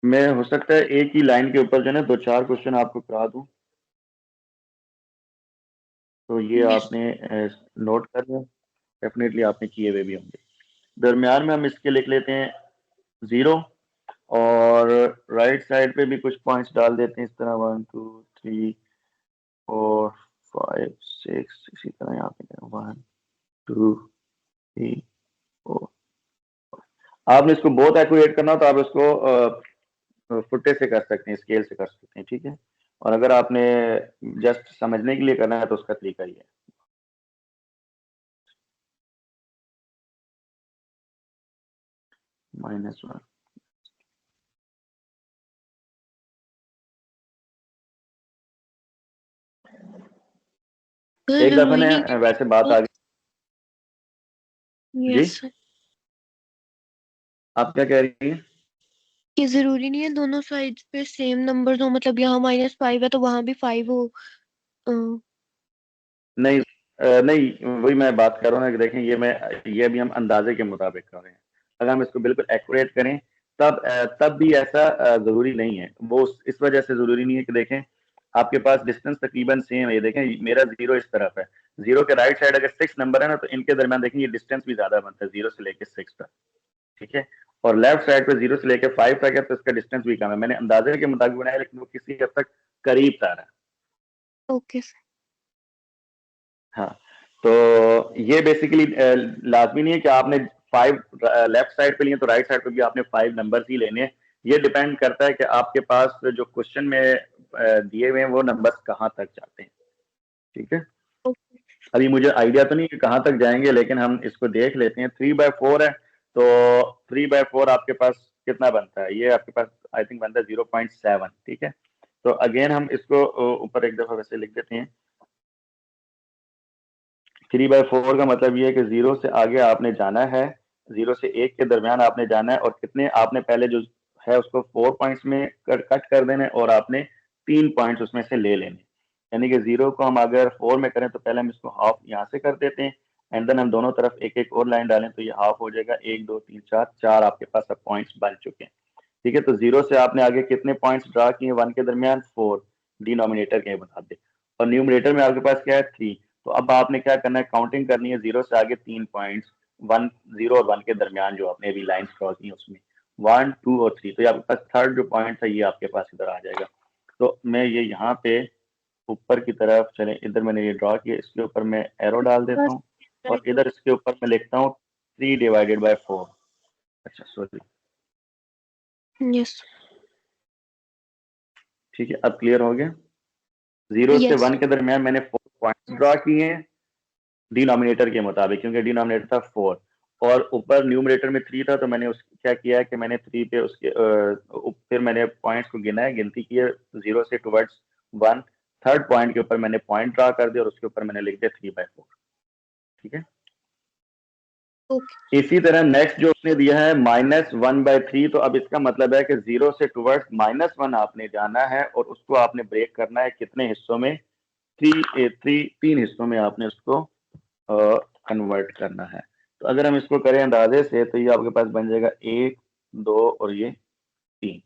मैं हो सकता है एक ही लाइन के ऊपर जो है ना 2-4 क्वेश्चन आपको करा दूं, तो ये यस। आपने नोट कर लिया, डेफिनेटली आपने किए हुए भी होंगे। दरमियान में हम इसके लिख लेते हैं 0, और राइट साइड पे भी कुछ पॉइंट्स डाल देते हैं इस तरह, 1 2 3 4 5 6, इसी तरह यहाँ पे 1 2 3 4। आपने इसको बहुत एक्यूरेट करना हो तो आप इसको फुटे से कर सकते हैं, स्केल से कर सकते हैं, ठीक है। और अगर आपने जस्ट समझने के लिए करना है तो उसका तरीका ही है। -1। सर एक दफा जरूरी ने नहीं है वैसे बात आ गई जी। यस सर, आप क्या कह रही हैं? कि जरूरी नहीं है दोनों साइड पे सेम नंबर्स हो, मतलब यहाँ -5 है तो वहां भी 5 हो। अ, नहीं, नहीं, वही मैं बात कर रहा हूँ ना कि देखें ये भी हम अंदाजे के मुताबिक कर रहे हैं। अगर हम इसको बिल्कुल एक्यूरेट करें तब भी ऐसा जरूरी नहीं है। वो इस वजह से जरूरी नहीं है कि देखें आपके पास डिस्टेंस तकरीबन सेम है, ये देखें मेरा 0 इस तरफ है, 0 के राइट साइड अगर 6 नंबर है ना तो इनके दरमियान देखें ये डिस्टेंस भी ज्यादा बनता है 0 से लेके 6 तक, ठीक है। और लेफ्ट साइड पे 0 से लेके 5 तक है तो इसका डिस्टेंस भी कम है। मैंने अंदाजे के मुताबिक बनाया, लेकिन वो किसी हद तक करीब था रहा है। Okay sir. हाँ, तो ये बेसिकली लाजमी नहीं है कि आपने 5 लेफ्ट साइड पे लिए तो राइट साइड पे भी आपने 5 नंबर्स ही लेने हैं। ये डिपेंड करता है कि आपके पास जो क्वेश्चन में दिए हुए हैं वो नंबर्स कहाँ तक जाते हैं, ठीक है। ओके। अभी मुझे आइडिया तो नहीं कि कहाँ तक जाएंगे, लेकिन हम इसको देख लेते हैं। 3/4 है, तो 3/4 आपके पास कितना बनता है, ये आपके पास आई थिंक बनता है 0.7, ठीक है। तो अगेन हम इसको ऊपर एक दफा वैसे लिख देते हैं। 3/4 का मतलब ये है कि 0 से आगे आपने जाना है, 0 से 1 के दरमियान आपने जाना है, और कितने आपने पहले जो है उसको 4 पॉइंट्स में कट कर देना है, और आपने 3 पॉइंट्स उसमें से ले लेने। यानी कि 0 को हम अगर 4 में करें तो पहले हम इसको हाफ यहाँ से कर देते हैं, एंड देन हम दोनों तरफ एक एक और लाइन डालें तो ये हाफ हो जाएगा। 1 2 3 4, 4 आपके पास अब पॉइंट्स बन चुके हैं, ठीक है। तो 0 से आपने आगे कितने पॉइंट्स ड्रा किए 1 के दरमियान, 4, डिनोमिनेटर के बता दे, और न्यूमिनेटर में आपके पास क्या है 3। तो अब आपने क्या करना है, काउंटिंग करनी है 0 से आगे 3 पॉइंट्स, 1 0 और 1 के दरमियान जो आपने अभी लाइंस क्रॉस की उसमें 1 2 और 3। तो ये आपके पास थर्ड जो पॉइंट है ये आपके पास इधर आ जाएगा। तो मैं ये यहाँ पे ऊपर की तरफ चले, इधर मैंने ये ड्रॉ किया, इसके ऊपर मैं एरो डाल देता हूँ और इधर इसके ऊपर मैं लिखता हूँ 3 डिवाइडेड बाय 4। अच्छा सॉरी, यस ठीक है, अब क्लियर हो गया। 0 से 1 के दरमियान मैंने 4 पॉइंट्स ड्रॉ किए हैं डिनोमिनेटर के मुताबिक, क्योंकि डिनोमिनेटर था 4 और ऊपर न्यूमरेटर में 3 था, तो मैंने क्या किया है कि मैंने 3 पे उसके फिर मैंने पॉइंट्स को गिना है, गिनती की है 0 से टुवर्ड्स 1। थर्ड पॉइंट के ऊपर मैंने पॉइंट ड्रा कर दिया और उसके ऊपर मैंने लिख दिया 3/4। ठीक है, इसी तरह नेक्स्ट जो उसने दिया है -1/3, तो अब इसका मतलब है कि 0 से टुवर्ड्स -1 आपने जाना है और उसको आपने ब्रेक करना है कितने हिस्सों में, 3 हिस्सों में आपने उसको कन्वर्ट करना है। तो अगर हम इसको करें अंदाजे से, तो ये आपके पास बन जाएगा 1, 2 और ये 3।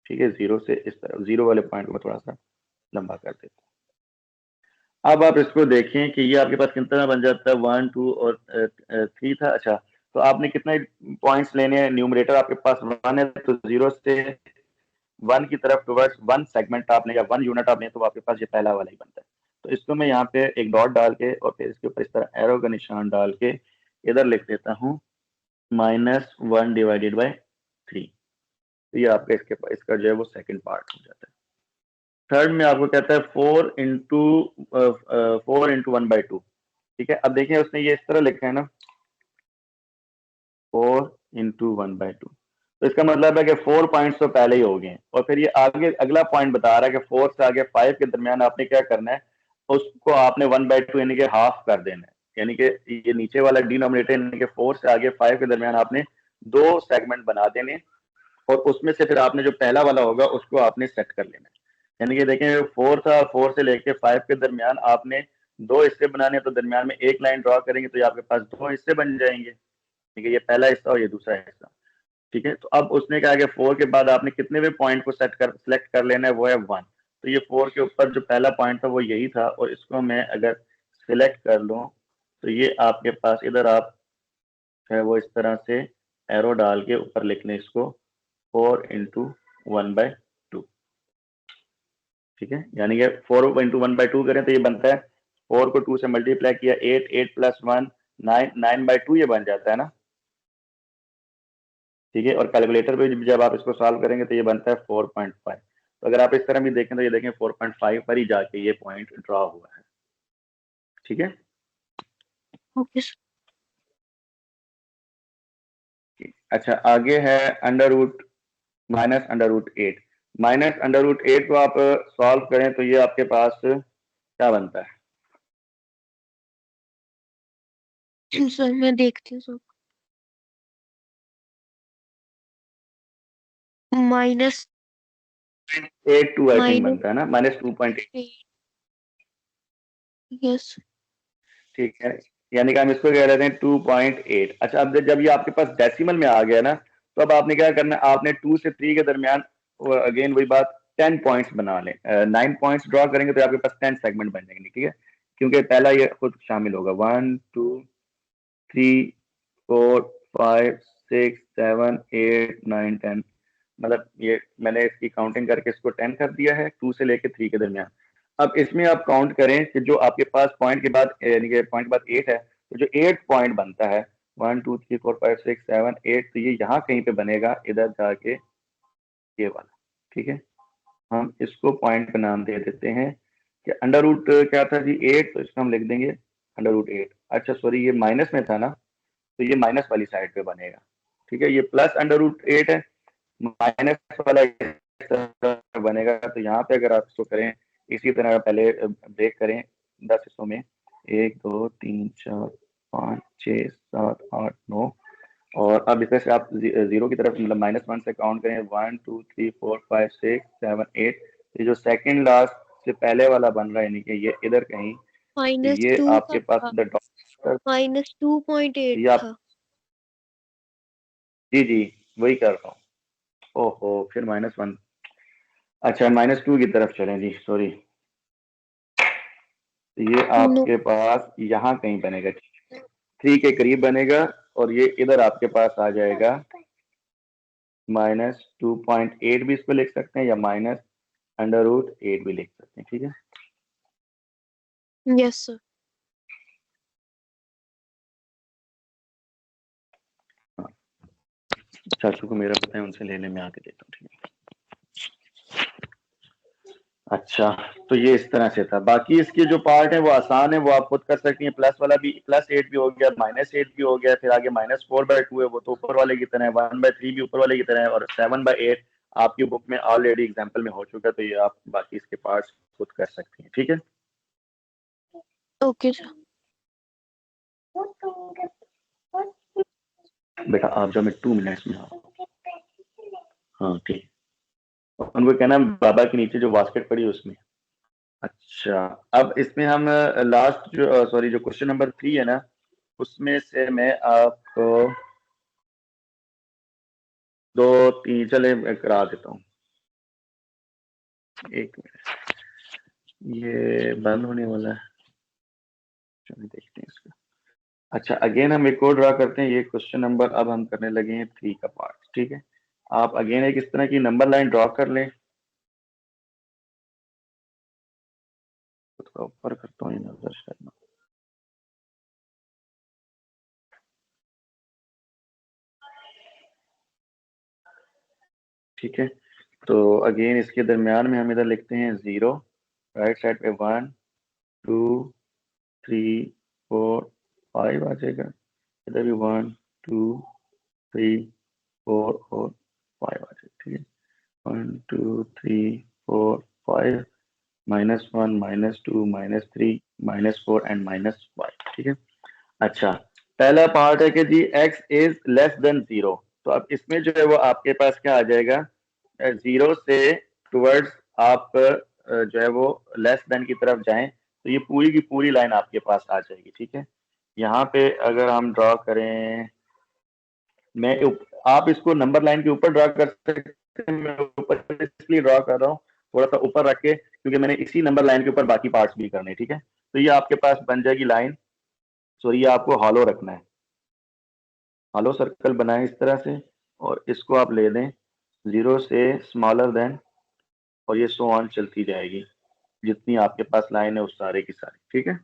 ठीक है, 0 से इस तरफ 0 वाले पॉइंट को थोड़ा सा लंबा कर देते हैं। अब आप इसको देखें कि ये आपके पास कितना बन जाता है, 1, 2 और 3 था। अच्छा, तो आपने कितने पॉइंट्स लेने हैं, न्यूमरेटर आपके पास 1 है, तो 0 से 1 की तरफ टुवर्ड्स 1 सेगमेंट आपने या 1 यूनिट आपने, तो आपके पास ये पहला वाला ही बनता है। तो इसको मैं यहाँ पे एक डॉट डाल के और फिर इसके ऊपर इस तरह एरो का निशान डाल के इधर लिख देता हूँ -1 डिवाइडेड बाय 3। तो ये आपका इसका जो है वो सेकंड पार्ट हो जाता है। थर्ड में आपको कहता है 4 इंटू 1/2। ठीक है, अब देखिए उसने ये इस तरह लिखा है ना, 4 इंटू 1/2, तो इसका मतलब है कि 4 पॉइंट्स तो पहले ही हो गए हैं और फिर ये आगे अगला पॉइंट बता रहा है कि 4 से आगे 5 के दरमियान आपने क्या करना है, उसको आपने 1/2 यानी कि हाफ कर देना है। यानी कि ये नीचे वाला डिनोमिनेटर यानी कि 4 से आगे 5 के दरमियान आपने 2 सेगमेंट बना देने और उसमें से फिर आपने जो पहला वाला होगा उसको आपने सेट कर लेना है। यानी कि देखें 4 था, 4 से लेके 5 के दरमियान आपने 2 हिस्से बनाने, तो दरमियान में एक लाइन ड्रॉ करेंगे तो ये आपके पास 2 हिस्से बन जाएंगे। ठीक है, ये पहला हिस्सा और ये दूसरा हिस्सा। ठीक है, तो अब उसने कहा कि 4 के बाद आपने कितने भी पॉइंट को सेलेक्ट कर लेना है, वो है 1। तो ये 4 के ऊपर जो पहला पॉइंट था वो यही था और इसको मैं अगर सिलेक्ट कर लूँ तो ये आपके पास इधर आप है वो इस तरह से एरो डाल के ऊपर लिख लें इसको 4 इंटू 1/2। ठीक है, यानी कि 4 इंटू 1/2 करें तो ये बनता है 4 को 2 से मल्टीप्लाई किया 8, 8 प्लस 1 9, 9/2 ये बन जाता है ना। ठीक है, और कैलकुलेटर पे जब आप इसको सॉल्व करेंगे तो ये बनता है 4.5। तो अगर आप इस तरह भी देखें तो ये देखें 4.5 पर ही जाके ये पॉइंट ड्रॉ हुआ है। ठीक है, ओके अच्छा आगे है अंडर रूट -√8। -√8 को आप सॉल्व करें तो ये आपके पास क्या बनता है? सर मैं देखती हूँ sir. Minus 82 I think minus बनता है ना, -2.8। यस ठीक है, यानी कि हम इसको कह लेते हैं 2.8। अच्छा, अब जब ये आपके पास डेसिमल में आ गया ना, तो अब आपने क्या करना है, आपने 2 से 3 के दरमियान अगेन वही बात 10 पॉइंट्स बना लें। 9 पॉइंट्स ड्रॉ करेंगे तो आपके पास 10 सेगमेंट बन जाएंगे। ठीक है, क्योंकि पहला ये खुद शामिल होगा 1 2 3 4 5 6 7 8 9 10, मतलब ये मैंने इसकी काउंटिंग करके इसको 10 कर दिया है 2 से लेके 3 के दरमियान। अब इसमें आप काउंट करें कि जो आपके पास पॉइंट के बाद यानी कि पॉइंट के बाद 8 है, तो जो 8 पॉइंट बनता है 1 2 3 4 5 6 7 8, तो ये यहाँ कहीं पे बनेगा, इधर जाके ये वाला। ठीक है, हम इसको पॉइंट का नाम दे देते हैं कि अंडर रूट क्या था जी 8, तो इसको हम लिख देंगे अंडर रूट 8। अच्छा सॉरी, ये माइनस में था ना, तो ये माइनस वाली साइड पे बनेगा। ठीक है, ये प्लस अंडर रूट 8 है, माइनस वाला इस तरह बनेगा। तो यहाँ पे अगर आप इसको करें इसी तरह पहले ब्रेक करें 10 हिस्सों में, 1 2 3 4 5 6 7 8 9, और अब इसमें से आप जीरो की तरफ मतलब -1 से काउंट करें 1 2 3 4 5 6 7 8। ये जो सेकंड लास्ट से पहले वाला बन रहा है यानी कि ये इधर कहीं, तो ये -2 का आपके पास था। इधर डॉट, -2.8 ये आप था। जी जी वही कर रहा हूँ। ओहो, फिर -1। अच्छा, -2 की तरफ चलें जी, सॉरी, तो ये नो आपके पास यहाँ कहीं बनेगा, 3 के करीब बनेगा और ये इधर आपके पास आ जाएगा -2.8 भी इसको लिख सकते हैं या √8 भी लिख सकते हैं, ठीक है। Yes sir. हाँ, चाचू को मेरा पता है, उनसे लेने में आके देता हूँ, ठीक है। अच्छा, तो ये इस तरह से था। बाकी इसके जो पार्ट है वो आसान है, वो आप खुद कर सकती हैं। प्लस वाला भी, +8 भी हो गया, -8 भी हो गया, फिर आगे -4/2 है, वो तो ऊपर वाले की तरह है, 1/3 भी ऊपर वाले की तरह है, और 7/8 आपकी बुक में ऑलरेडी एग्जाम्पल में हो चुका है। तो ये आप बाकी इसके पार्ट्स खुद कर सकती हैं, ठीक है। Okay sir. बेटा आप जब मैं 2 मिनट्स में आओ। हाँ ठीक, उनको कहना बाबा के नीचे जो बास्केट पड़ी है उसमें। अच्छा, अब इसमें हम लास्ट जो सॉरी जो क्वेश्चन नंबर 3 है ना, उसमें से मैं आपको 2-3 चले करा देता हूँ। एक मिनट, ये बंद होने वाला है, चलिए देखते हैं इसका। अच्छा, अगेन हम एक और ड्रा करते हैं। ये क्वेश्चन नंबर अब हम करने लगे हैं 3 का पार्ट, ठीक है। आप अगेन एक इस तरह की नंबर लाइन ड्रॉ कर लें। थोड़ा ऊपर करता हूँ ये नजर शायद, ठीक है। तो अगेन इसके दरमियान में हम इधर लिखते हैं 0, राइट साइड पे 1 2 3 4 5 आ जाएगा, इधर भी 1 2 3 4 और 5 आ जाएगा, ठीक है। 1 2 3 4 5 -1 -2 -3 -4 एंड -5, ठीक है। अच्छा, पहला पार्ट है कि जी x इज लेस देन 0। तो अब इसमें जो है वो आपके पास क्या आ जाएगा, 0 से टुवर्ड्स आप जो है वो लेस देन की तरफ जाएं, तो ये पूरी की पूरी लाइन आपके पास आ जाएगी, ठीक है। यहाँ पे अगर हम ड्रॉ करें, आप इसको नंबर लाइन के ऊपर ड्रॉ कर सकते हैं। मैं ऊपर इसलिए ड्रॉ कर रहा हूँ, थोड़ा सा ऊपर रख के, क्योंकि मैंने इसी नंबर लाइन के ऊपर बाकी पार्ट्स भी करने, ठीक है। तो ये आपके पास बन जाएगी लाइन। सॉरी, ये आपको हॉलो रखना है, हॉलो सर्कल बनाएं इस तरह से, और इसको आप ले दें 0 से स्मॉलर देन, और ये सो ऑन चलती जाएगी, जितनी आपके पास लाइन है उस सारे की सारी, ठीक है।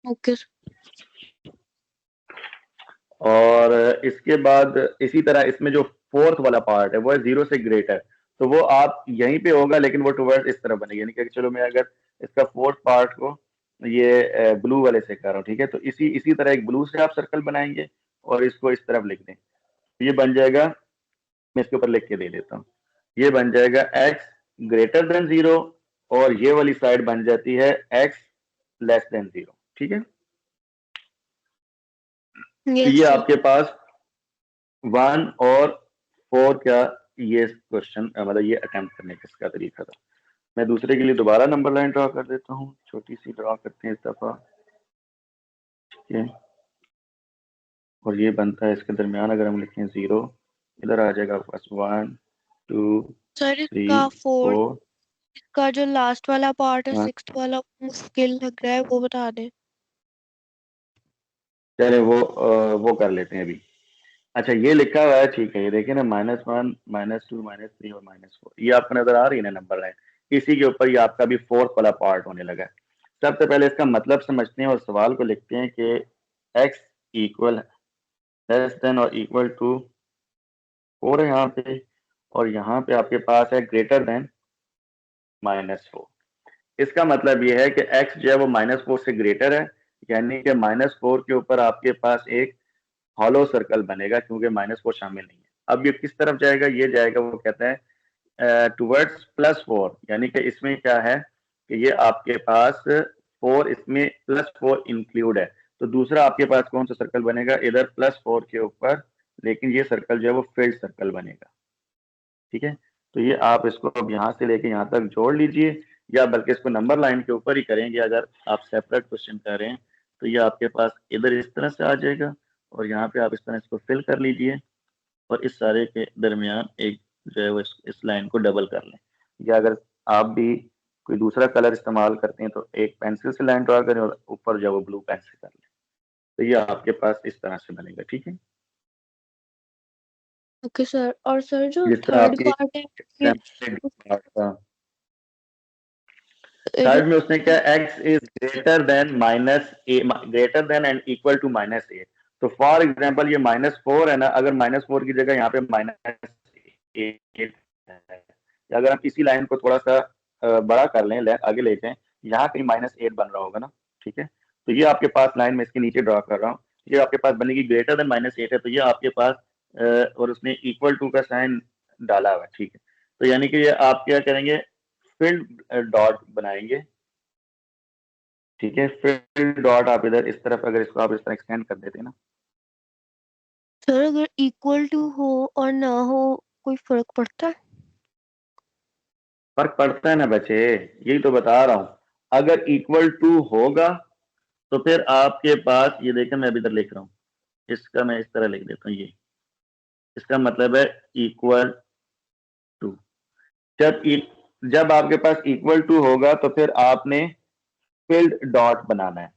Okay sir. और इसके बाद इसी तरह इसमें जो फोर्थ वाला पार्ट है वो है 0 से ग्रेटर, तो वो आप यहीं पे होगा, लेकिन वो टुवर्ड्स इस तरफ बनेगी। यानी कि चलो मैं अगर इसका फोर्थ पार्ट को ये ब्लू वाले से कर रहा हूँ, ठीक है, तो इसी इसी तरह एक ब्लू से आप सर्कल बनाएंगे और इसको इस तरफ लिख दें, ये बन जाएगा। मैं इसके ऊपर लिख के दे देता हूँ, ये बन जाएगा x ग्रेटर देन 0, और ये वाली साइड बन जाती है x लेस देन 0, ठीक है। तो यस ये सर। आपके पास 1 और 4 का ये क्वेश्चन मतलब ये अटेम्प्ट करने का इसका तरीका था। मैं दूसरे के लिए दोबारा नंबर लाइन ड्रॉ कर देता हूँ, छोटी सी ड्रॉ करते हैं इस दफा, ठीक है। और ये बनता है इसके दरमियान अगर हम लिखें 0, इधर आ जाएगा आपके पास 1 2 सर 3 इसका फोर्थ 4। का जो लास्ट वाला पार्ट है, हाँ, सिक्स्थ वाला, मुश्किल लग रहा है, वो बता दें। चले वो कर लेते हैं अभी। अच्छा, ये लिखा हुआ है, ठीक है, ये देखिए ना, -1 -2 -3 और -4, ये आपको नजर आ रही है ना नंबर लाइन, इसी के ऊपर ये आपका भी फोर्थ वाला पार्ट होने लगा है। सबसे पहले इसका मतलब समझते हैं और सवाल को लिखते हैं कि x इक्वल लेस देन और इक्वल टू 4 है यहाँ पे, और यहाँ पे आपके पास है ग्रेटर देन -4। इसका मतलब ये है कि x जो है वो -4 से ग्रेटर है, यानी कि -4 के ऊपर आपके पास एक हॉलो सर्कल बनेगा, क्योंकि -4 शामिल नहीं है। अब ये किस तरफ जाएगा, ये जाएगा, वो कहता है टुवर्ड्स +4, यानी कि इसमें क्या है कि ये आपके पास 4, इसमें +4 इंक्लूड है। तो दूसरा आपके पास कौन सा सर्कल बनेगा, इधर +4 के ऊपर, लेकिन ये सर्कल जो है वो फील्ड सर्कल बनेगा, ठीक है। तो ये आप इसको अब यहाँ से लेके यहाँ तक जोड़ लीजिए, या बल्कि इसको नंबर लाइन के ऊपर ही करेंगे अगर आप सेपरेट क्वेश्चन कर रहे हैं, तो ये आपके पास इधर इस तरह से आ जाएगा, और यहाँ पे आप इस तरह इसको फिल कर लीजिए, और इस सारे के दरमियान एक जो है वो इस लाइन को डबल कर लें, या अगर आप भी कोई दूसरा कलर इस्तेमाल करते हैं तो एक पेंसिल से लाइन ड्रा करें और ऊपर जो है वो ब्लू पेन से कर लें। तो ये आपके पास इस तरह से बनेगा, ठीक है। Okay sir. और सर जो जिस तरह थर्ड आपकी पार्ट है ये जो थर्ड में उसने क्या, x is greater than minus a, greater than and equal to minus a. तो फॉर एग्जाम्पल ये -4 है ना, अगर -4 की जगह यहाँ पे -8 है, अगर हम इसी लाइन को थोड़ा सा बड़ा कर लें, आगे लेते हैं, यहाँ कहीं -8 बन रहा होगा ना, ठीक है। तो ये आपके पास लाइन में इसके नीचे ड्रॉ कर रहा हूँ, ये आपके पास बनेगी ग्रेटर देन -8 है, तो ये आपके पास और उसने इक्वल टू का साइन डाला हुआ है, ठीक है। तो यानी कि ये आप क्या करेंगे, फिल्ड डॉट बनाएंगे, ठीक है। फिल्ड डॉट आप इधर इस तरफ, अगर इसको आप इस तरह एक्सटेंड कर देते हैं ना, सर अगर इक्वल टू हो और ना हो कोई फर्क पड़ता है? फर्क पड़ता है ना बच्चे, यही तो बता रहा हूं। अगर इक्वल टू होगा तो फिर आपके पास ये देखें, मैं अभी इधर लिख रहा हूं, इसका मैं इस तरह लिख देता हूं, ये इसका मतलब है इक्वल टू। जब जब आपके पास इक्वल टू होगा तो फिर आपने फिल्ड डॉट बनाना है,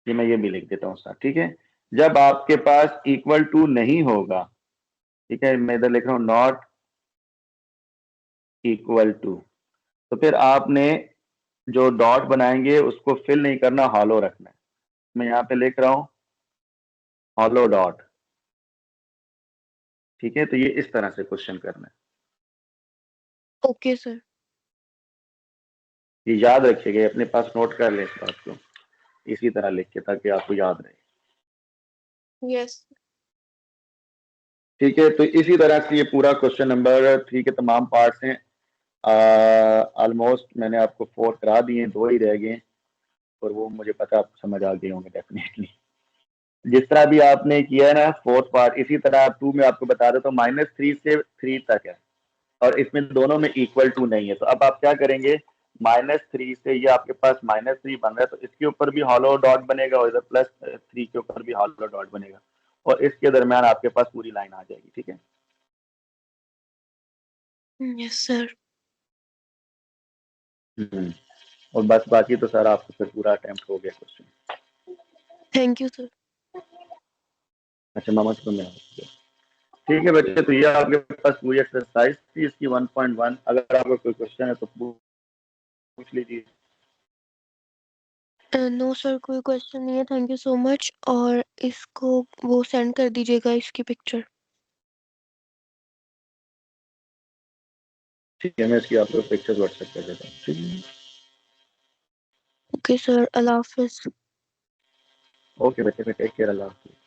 ये मैं ये भी लिख देता हूं साथ, ठीक है। जब आपके पास इक्वल टू नहीं होगा, ठीक है, मैं इधर लिख रहा हूं नॉट इक्वल टू, तो फिर आपने जो डॉट बनाएंगे उसको फिल नहीं करना, हॉलो रखना है। मैं यहाँ पे लिख रहा हूँ हॉलो डॉट, ठीक है। तो ये इस तरह से क्वेश्चन करना है, ओके सर। ये याद रखिएगा, अपने पास नोट कर लें इस बात को, इसी तरह लिख के, ताकि आपको याद रहे, यस। ठीक है। तो इसी तरह से ये पूरा क्वेश्चन नंबर 3 के तमाम पार्ट्स हैं। ऑलमोस्ट मैंने आपको 4 करा दिए, 2 ही रह गए, और वो मुझे पता आप समझ आ गए होंगे डेफिनेटली। जिस तरह भी आपने किया है ना 4th पार्ट, इसी तरह 2 में आपको बता देता हूँ, -3 से 3 तक है, और इसमें दोनों में इक्वल टू नहीं है। तो अब आप क्या करेंगे, -3 से ये आपके पास -3 बन रहा है, तो इसके ऊपर भी हॉलो डॉट बनेगा, और इधर +3 के ऊपर भी हॉलो डॉट बनेगा, और इसके दरमियान आपके पास पूरी लाइन आ जाएगी, ठीक है। Yes sir. और बस बाकी तो सर आपको फिर पूरा अटेम्प्ट हो गया क्वेश्चन। Thank you sir. अच्छा मामा से मैं ठीक है बच्चे, तो ये आपके पास पूरी एक्सरसाइज थी इसकी 1.1। अगर आपको कोई क्वेश्चन है तो पूछ लीजिए। नो सर कोई क्वेश्चन नहीं है, थैंक यू सो मच। और इसको वो सेंड कर दीजिएगा इसकी पिक्चर। ठीक है, मैं इसकी आपको पिक्चर व्हाट्सएप कर देता हूँ, ठीक है। ओके सर, अल्लाह हाफिज। ओके बच्चे, टेक केयर, अल्लाह हाफिज़।